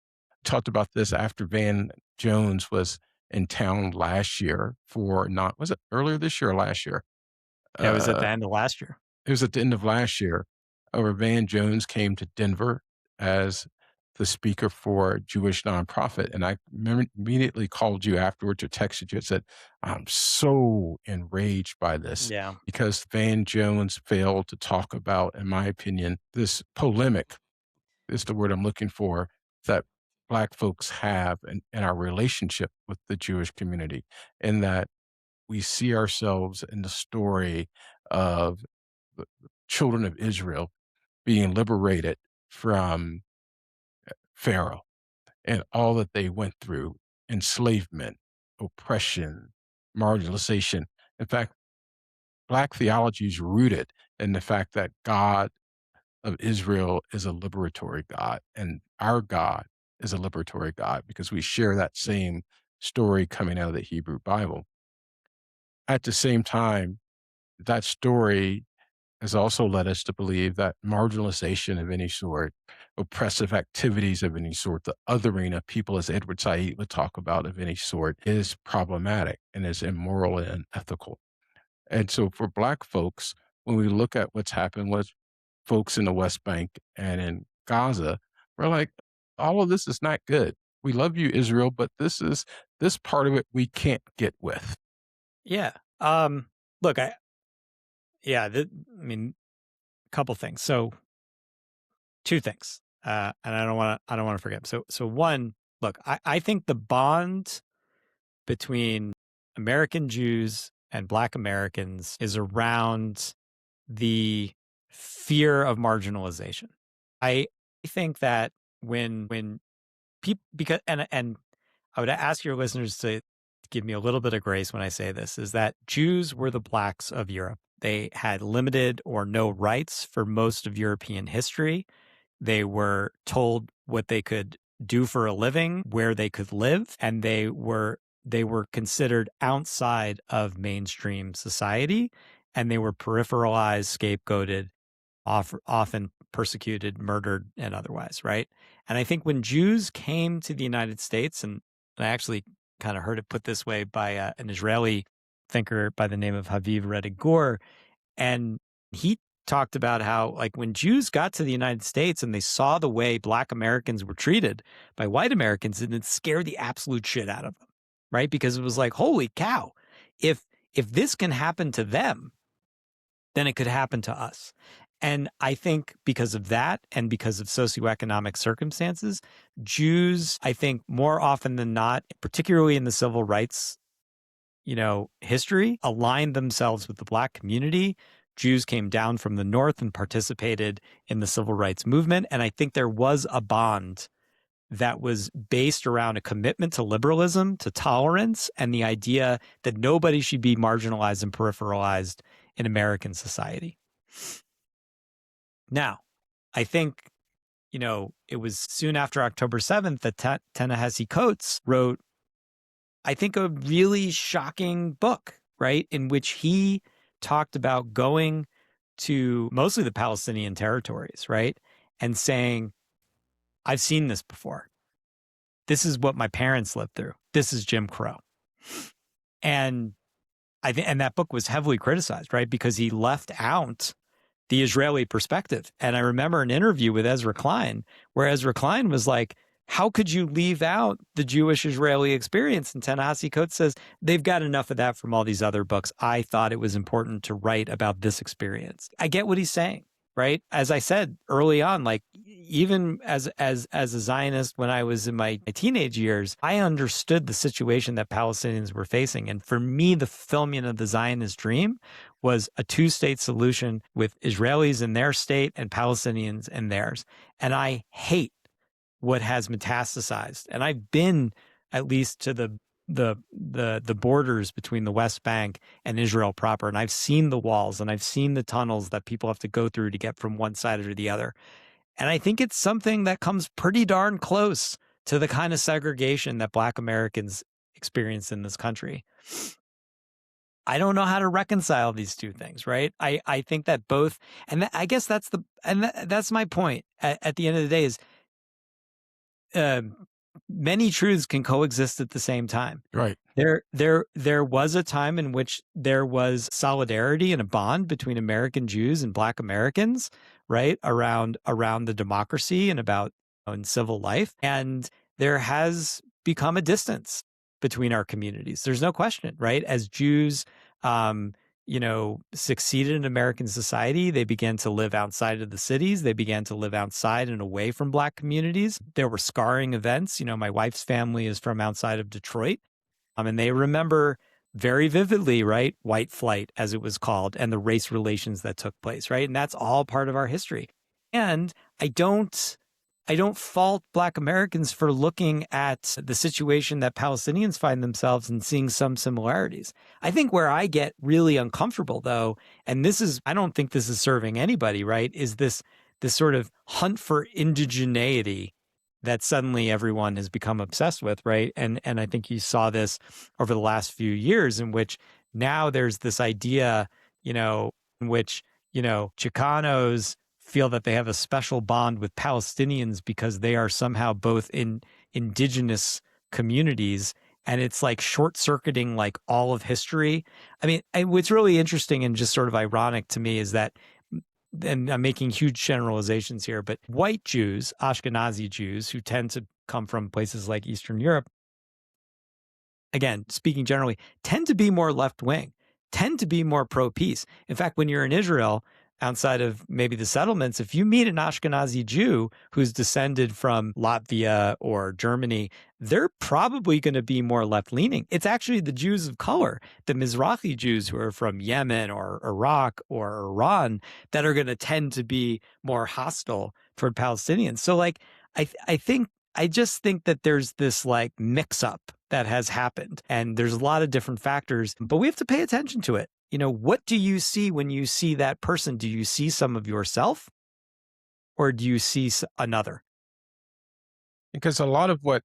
Talked about this after Van Jones was in town last year for not, was it earlier this year or last year? Yeah, it was at Uh, the end of last year. it was at the end of last year, where Van Jones came to Denver as the speaker for a Jewish nonprofit. And I immediately called you afterwards or texted you and said, I'm so enraged by this Yeah. because Van Jones failed to talk about, in my opinion, this polemic is the word I'm looking for that Black folks have in our relationship with the Jewish community. And that we see ourselves in the story of the children of Israel being liberated from Pharaoh and all that they went through, enslavement, oppression, marginalization. In fact, Black theology is rooted in the fact that God of Israel is a liberatory God, and our God is a liberatory God because we share that same story coming out of the Hebrew Bible. At the same time, that story has also led us to believe that marginalization of any sort, oppressive activities of any sort, the othering of people, as Edward Said would talk about, of any sort, is problematic and is immoral and unethical. And so for Black folks, when we look at what's happened with folks in the West Bank and in Gaza, we're like, all of this is not good. We love you, Israel, but this part of it we can't get with. Yeah. Look, I mean, a couple things. So, two things, and I don't want to forget. So one, look, I think the bond between American Jews and Black Americans is around the fear of marginalization. I think that when people, because and I would ask your listeners to give me a little bit of grace when I say this, is that Jews were the Blacks of Europe. They had limited or no rights for most of European history. They were told what they could do for a living, where they could live, and they were considered outside of mainstream society, and they were peripheralized, scapegoated, often persecuted, murdered, and otherwise, right? And I think when Jews came to the United States, and I actually kind of heard it put this way by an Israeli thinker by the name of Haviv Redig Gur, and he talked about how, like, when Jews got to the United States and they saw the way Black Americans were treated by white Americans, and it scared the absolute shit out of them, right? Because it was like, holy cow, if this can happen to them, then it could happen to us. And I think because of that and because of socioeconomic circumstances, Jews, I think more often than not, particularly in the civil rights, history, aligned themselves with the Black community. Jews came down from the North and participated in the civil rights movement. And I think there was a bond that was based around a commitment to liberalism, to tolerance, and the idea that nobody should be marginalized and peripheralized in American society. Now, I think, it was soon after October 7th that Ta-Nehisi Coates wrote, I think, a really shocking book, right, in which he talked about going to mostly the Palestinian territories, right, and saying, I've seen this before. This is what my parents lived through. This is Jim Crow. And I think, and that book was heavily criticized, right, because he left out the Israeli perspective. And I remember an interview with Ezra Klein, where Ezra Klein was like, how could you leave out the Jewish-Israeli experience? And Ta-Nehisi Coates says, they've got enough of that from all these other books. I thought it was important to write about this experience. I get what he's saying, right? As I said early on, like, even as a Zionist when I was in my teenage years, I understood the situation that Palestinians were facing. And for me, the fulfillment of the Zionist dream was a two-state solution with Israelis in their state and Palestinians in theirs. And I hate what has metastasized. And I've been at least to the borders between the West Bank and Israel proper. And I've seen the walls and I've seen the tunnels that people have to go through to get from one side or the other. And I think it's something that comes pretty darn close to the kind of segregation that Black Americans experience in this country. I don't know how to reconcile these two things, right? I think that both, and I guess that's my point at the end of the day is, many truths can coexist at the same time. Right. There was a time in which there was solidarity and a bond between American Jews and Black Americans, right, around the democracy and about in civil life. And there has become a distance between our communities. There's no question, right? As Jews, succeeded in American society, they began to live outside of the cities. They began to live outside and away from Black communities. There were scarring events. My wife's family is from outside of Detroit. And they remember very vividly, right? White flight, as it was called, and the race relations that took place, right? And that's all part of our history. And I don't fault Black Americans for looking at the situation that Palestinians find themselves and seeing some similarities. I think where I get really uncomfortable, though, and I don't think this is serving anybody, right, is this sort of hunt for indigeneity that suddenly everyone has become obsessed with, right? And I think you saw this over the last few years, in which now there's this idea, in which, Chicanos feel that they have a special bond with Palestinians because they are somehow both in indigenous communities. And it's like short-circuiting like all of history. I mean, what's really interesting and just sort of ironic to me is that, and I'm making huge generalizations here, but white Jews, Ashkenazi Jews, who tend to come from places like Eastern Europe, again, speaking generally, tend to be more left-wing, tend to be more pro-peace. In fact, when you're in Israel, outside of maybe the settlements, if you meet an Ashkenazi Jew who's descended from Latvia or Germany, they're probably going to be more left-leaning. It's actually the Jews of color, the Mizrahi Jews who are from Yemen or Iraq or Iran, that are going to tend to be more hostile toward Palestinians. So like, I just think that there's this like mix-up that has happened, and there's a lot of different factors, but we have to pay attention to it. What do you see when you see that person? Do you see some of yourself, or do you see another? Because a lot of what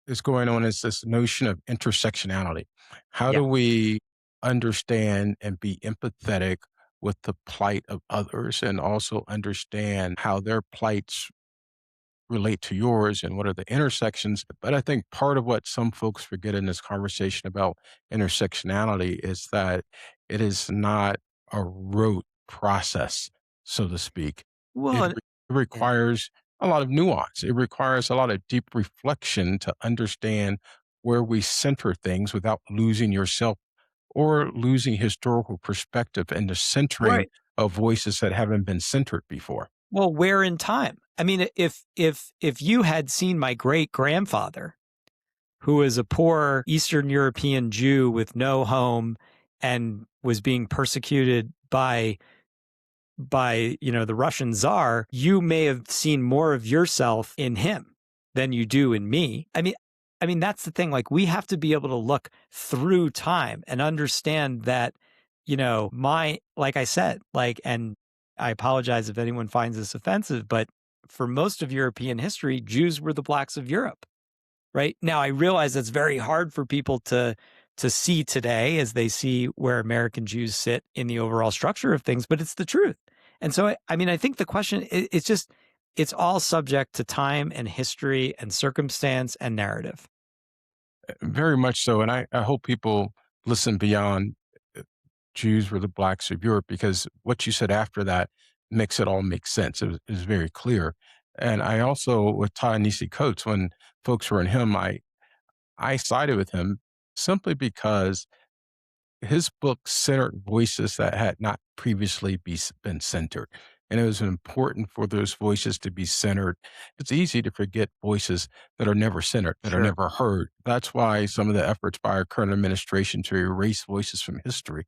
is going on is this notion of intersectionality. How Yeah. do we understand and be empathetic with the plight of others, and also understand how their plights relate to yours and what are the intersections? But I think part of what some folks forget in this conversation about intersectionality is that it is not a rote process, so to speak. Well, It requires a lot of nuance. It requires a lot of deep reflection to understand where we center things without losing yourself or losing historical perspective and the centering right. of voices that haven't been centered before. Well, where in time? I mean, if you had seen my great grandfather, who was a poor Eastern European Jew with no home and was being persecuted by the Russian Tsar, you may have seen more of yourself in him than you do in me. I mean that's the thing. Like, we have to be able to look through time and understand that, like I said, and I apologize if anyone finds this offensive, but for most of European history, Jews were the blacks of Europe. Right now, I realize that's very hard for people to see today as they see where American Jews sit in the overall structure of things, but it's the truth. And so, I think the question it's all subject to time and history and circumstance and narrative. Very much so. And I hope people listen beyond Jews were the blacks of Europe, because what you said after that makes it all make sense. It was very clear. And I also, with Ta-Nehisi Coates, when folks were in him, I sided with him simply because his book centered voices that had not previously been centered. And it was important for those voices to be centered. It's easy to forget voices that are never centered, that are Sure. never heard. That's why some of the efforts by our current administration to erase voices from history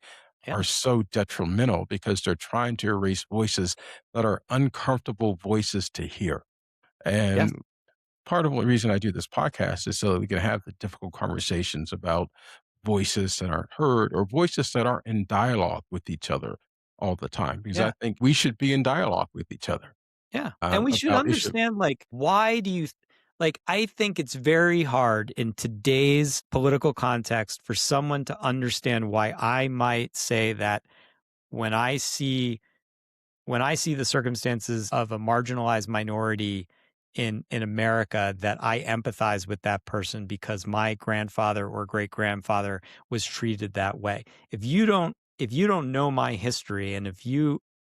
Yeah. are so detrimental, because they're trying to erase voices that are uncomfortable voices to hear. Yes. And part of the reason I do this podcast is so that we can have the difficult conversations about voices that aren't heard, or voices that aren't in dialogue with each other all the time, because Yeah. I think we should be in dialogue with each other Yeah. And we should about issues. understand, why do you, I think it's very hard in today's political context for someone to understand why I might say that when I see the circumstances of a marginalized minority in America, that I empathize with that person because my grandfather or great grandfather was treated that way. If you don't know my history, and if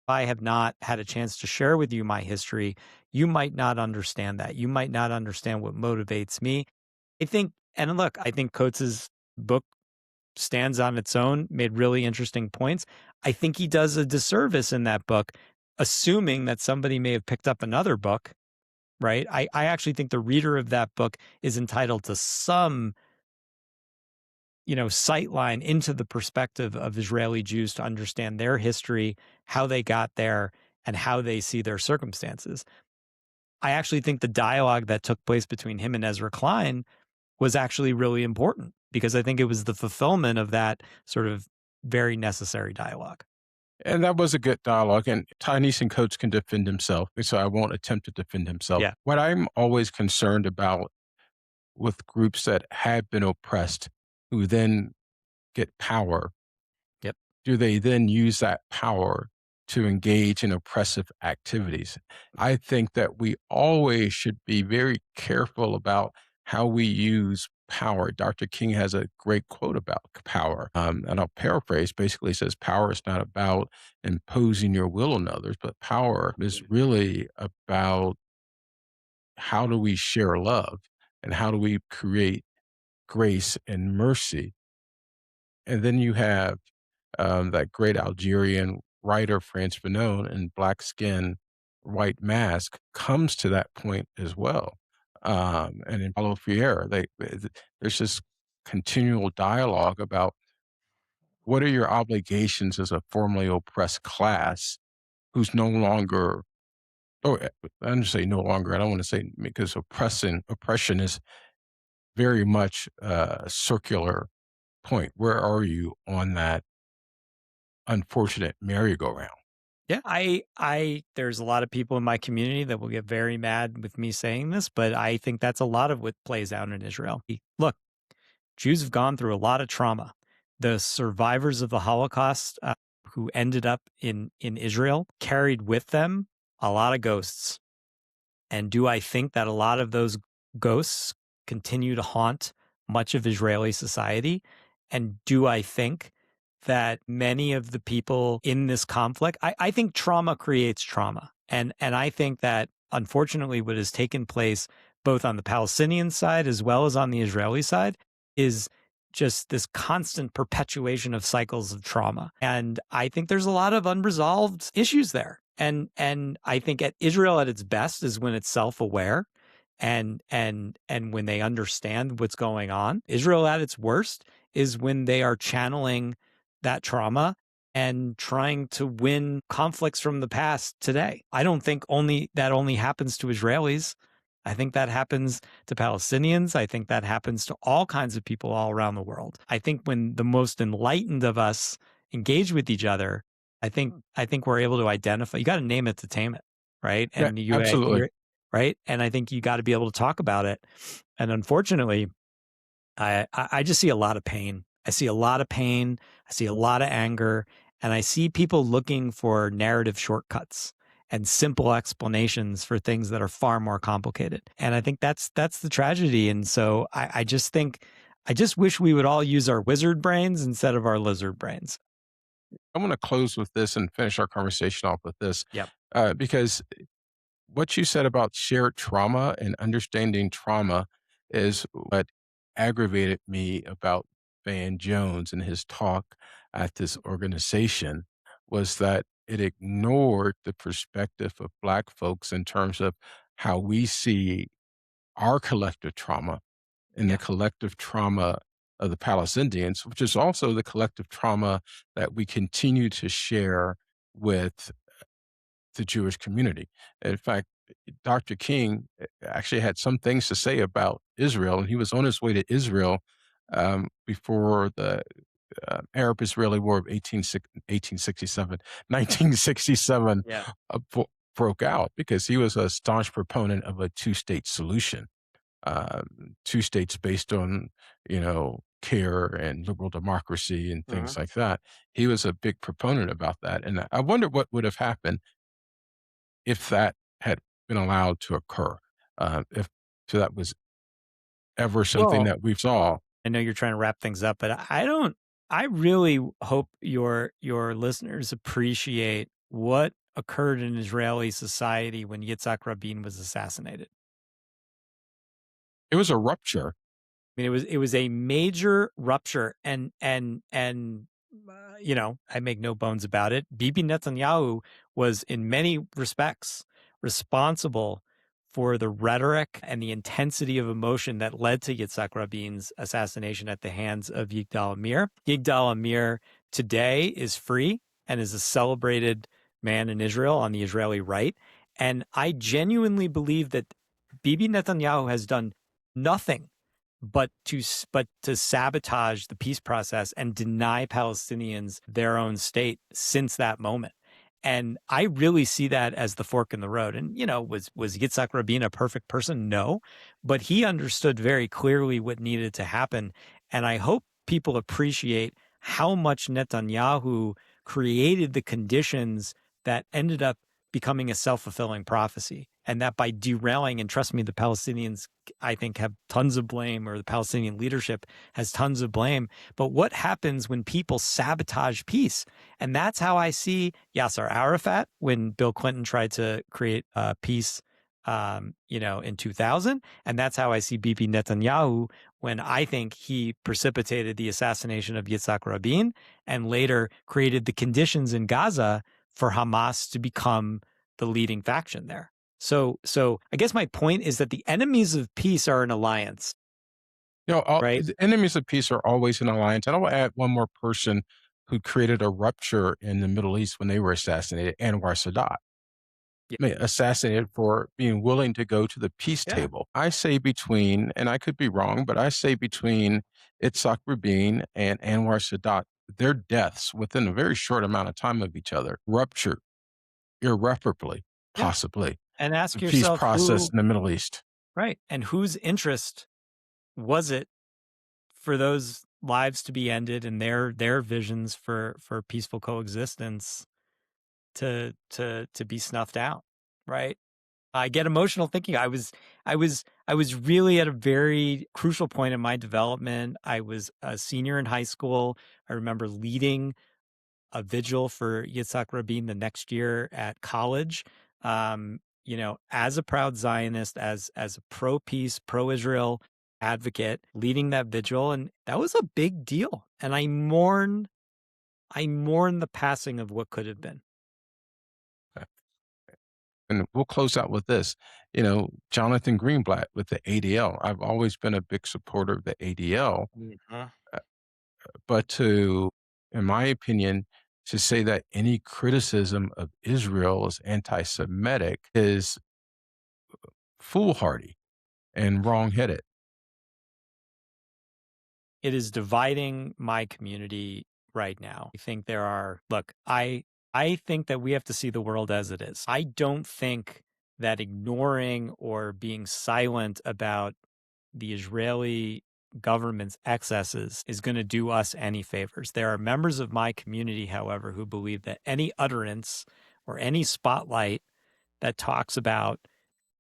I have not had a chance to share with you my history, you might not understand that. You might not understand what motivates me. I think Coates's book stands on its own, made really interesting points. I think he does a disservice in that book, assuming that somebody may have picked up another book, right? I actually think the reader of that book is entitled to some sightline into the perspective of Israeli Jews to understand their history, how they got there, and how they see their circumstances. I actually think the dialogue that took place between him and Ezra Klein was actually really important, because I think it was the fulfillment of that sort of very necessary dialogue. And that was a good dialogue. And Ty-Nison Coates can defend himself, so I won't attempt to defend himself. Yeah. What I'm always concerned about with groups that have been oppressed, who then get power, Yep. do they then use that power to engage in oppressive activities? I think that we always should be very careful about how we use power. Dr. King has a great quote about power, and I'll paraphrase. Basically, says power is not about imposing your will on others, but power is really about how do we share love and how do we create grace and mercy. And then you have that great Algerian writer, France Fanon, in Black Skin, White Mask, comes to that point as well. And in Paulo Freire, there's this continual dialogue about what are your obligations as a formerly oppressed class who's no longer, oh, I don't say no longer, I don't want to say, because oppression is very much a circular point. Where are you on that unfortunate merry-go-round? Yeah, there's a lot of people in my community that will get very mad with me saying this, but I think that's a lot of what plays out in Israel. Look, Jews have gone through a lot of trauma. The survivors of the Holocaust who ended up in Israel carried with them a lot of ghosts. And do I think that a lot of those ghosts continue to haunt much of Israeli society? And do I think that many of the people in this conflict, I think trauma creates trauma. And I think that unfortunately what has taken place both on the Palestinian side as well as on the Israeli side is just this constant perpetuation of cycles of trauma. And I think there's a lot of unresolved issues there. And I think Israel at its best is when it's self-aware and when they understand what's going on. Israel at its worst is when they are channeling that trauma and trying to win conflicts from the past today. I don't think that only happens to Israelis. I think that happens to Palestinians. I think that happens to all kinds of people all around the world. I think when the most enlightened of us engage with each other, I think we're able to identify. You got to name it to tame it, right? Yeah, And absolutely. right. And I think you got to be able to talk about it. And unfortunately, I just see a lot of pain. I see a lot of pain. I see a lot of anger, and I see people looking for narrative shortcuts and simple explanations for things that are far more complicated. And I think that's the tragedy. And so I just wish we would all use our wizard brains instead of our lizard brains. I want to close with this and finish our conversation off with this. Yep. Because what you said about shared trauma and understanding trauma is what aggravated me about Van Jones and his talk at this organization, was that it ignored the perspective of Black folks in terms of how we see our collective trauma and the collective trauma of the Palestinians, which is also the collective trauma that we continue to share with the Jewish community. In fact, Dr. King actually had some things to say about Israel, and he was on his way to Israel before the Arab-Israeli War of 1867, 1967 Yeah. broke out, because he was a staunch proponent of a two-state solution, two states based on, care and liberal democracy and things like that. He was a big proponent about that. And I wonder what would have happened if that had been allowed to occur, if so that was ever something Well, that we saw. I know you're trying to wrap things up, but I really hope your listeners appreciate what occurred in Israeli society when Yitzhak Rabin was assassinated. It was a rupture. I mean, it was a major rupture, and I make no bones about it. Bibi Netanyahu was, in many respects, responsible for the rhetoric and the intensity of emotion that led to Yitzhak Rabin's assassination at the hands of Yigal Amir. Yigal Amir today is free and is a celebrated man in Israel on the Israeli right. And I genuinely believe that Bibi Netanyahu has done nothing but to sabotage the peace process and deny Palestinians their own state since that moment. And I really see that as the fork in the road. And, was Yitzhak Rabin a perfect person? No, but he understood very clearly what needed to happen. And I hope people appreciate how much Netanyahu created the conditions that ended up becoming a self-fulfilling prophecy. And that by derailing, and trust me, the Palestinians, I think, have tons of blame, or the Palestinian leadership has tons of blame. But what happens when people sabotage peace? And that's how I see Yasser Arafat when Bill Clinton tried to create peace, in 2000. And that's how I see Bibi Netanyahu when I think he precipitated the assassination of Yitzhak Rabin and later created the conditions in Gaza for Hamas to become the leading faction there. So I guess my point is that the enemies of peace are an alliance. Right? The enemies of peace are always an alliance. And I'll add one more person who created a rupture in the Middle East when they were assassinated, Anwar Sadat. Yeah. Assassinated for being willing to go to the peace table. I say between, and I could be wrong, but I say between Itzhak Rabin and Anwar Sadat, their deaths within a very short amount of time of each other ruptured irreparably, possibly, and ask the yourself, peace process in the Middle East. Right. And whose interest was it for those lives to be ended and their visions for peaceful coexistence to be snuffed out? Right. I get emotional thinking. I was really at a very crucial point in my development. I was a senior in high school. I remember leading a vigil for Yitzhak Rabin the next year at college. As a proud Zionist, as a pro-peace, pro-Israel advocate, leading that vigil, and that was a big deal. And I mourn the passing of what could have been. And we'll close out with this. Jonathan Greenblatt with the ADL. I've always been a big supporter of the ADL, but in my opinion, to say that any criticism of Israel is anti-Semitic is foolhardy and wrong-headed. It is dividing my community right now. I think I think that we have to see the world as it is. I don't think that ignoring or being silent about the Israeli government's excesses is going to do us any favors. There are members of my community, however, who believe that any utterance or any spotlight that talks about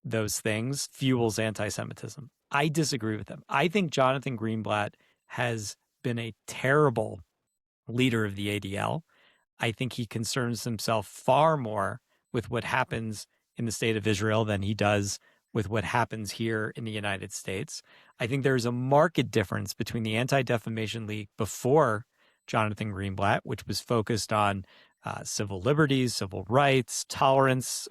those things fuels anti-Semitism. I disagree with them. I think Jonathan Greenblatt has been a terrible leader of the ADL. I think he concerns himself far more with what happens in the state of Israel than he does with what happens here in the United States. I think there's a marked difference between the Anti-Defamation League before Jonathan Greenblatt, which was focused on civil liberties, civil rights, tolerance,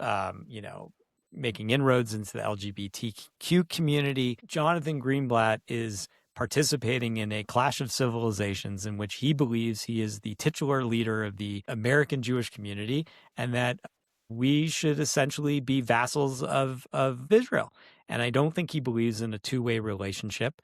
making inroads into the LGBTQ community. Jonathan Greenblatt is participating in a clash of civilizations in which he believes he is the titular leader of the American Jewish community and that we should essentially be vassals of Israel. And I don't think he believes in a two-way relationship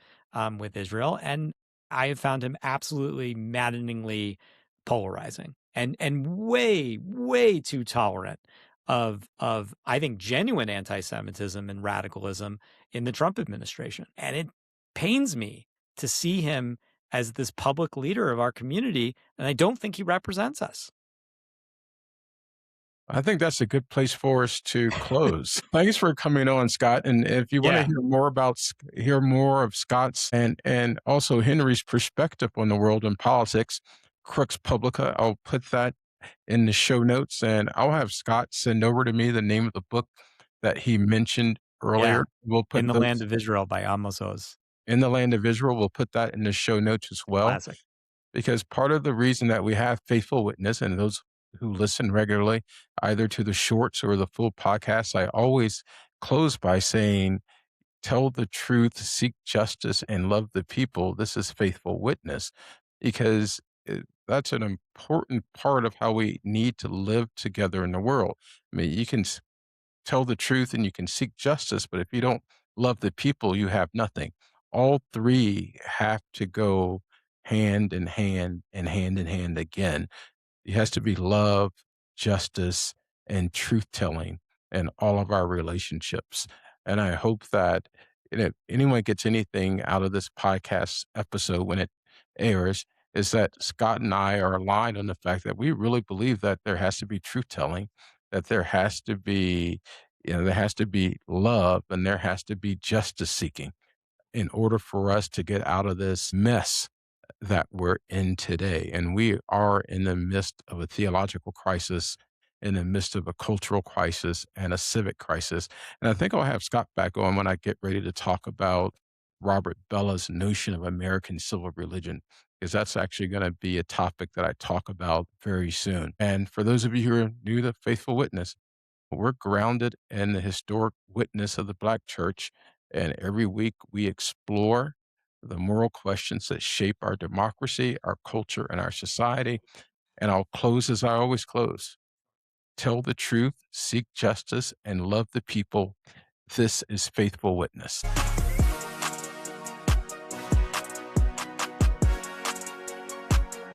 with Israel. And I have found him absolutely maddeningly polarizing and way, way too tolerant of I think genuine anti-Semitism and radicalism in the Trump administration. And it pains me to see him as this public leader of our community, and I don't think he represents us. I think that's a good place for us to close. Thanks for coming on, Scott. And if you want to hear more of Scott's and also Henry's perspective on the world and politics, Crux Publica, I'll put that in the show notes, and I'll have Scott send over to me the name of the book that he mentioned earlier. Yeah. We'll put In the Land of Israel by Amos Oz. In the Land of Israel. We'll put that in the show notes as well. Classic. Because part of the reason that we have Faithful Witness and those who listen regularly, either to the shorts or the full podcast, I always close by saying, tell the truth, seek justice, and love the people. This is faithful witness, because that's an important part of how we need to live together in the world. I mean, you can tell the truth and you can seek justice, but if you don't love the people, you have nothing. All three have to go hand in hand and hand in hand again. It has to be love, justice, and truth telling in all of our relationships. And I hope that if anyone gets anything out of this podcast episode when it airs, is that Scott and I are aligned on the fact that we really believe that there has to be truth telling, that there has to be, there has to be love, and there has to be justice seeking in order for us to get out of this mess that we're in today. And we are in the midst of a theological crisis, in the midst of a cultural crisis and a civic crisis. And I think I'll have Scott back on when I get ready to talk about Robert Bella's notion of American civil religion, because that's actually going to be a topic that I talk about very soon. And for those of you who are new to Faithful Witness, we're grounded in the historic witness of the Black church. And every week we explore the moral questions that shape our democracy, our culture, and our society. And I'll close as I always close. Tell the truth, seek justice, and love the people. This is Faithful Witness.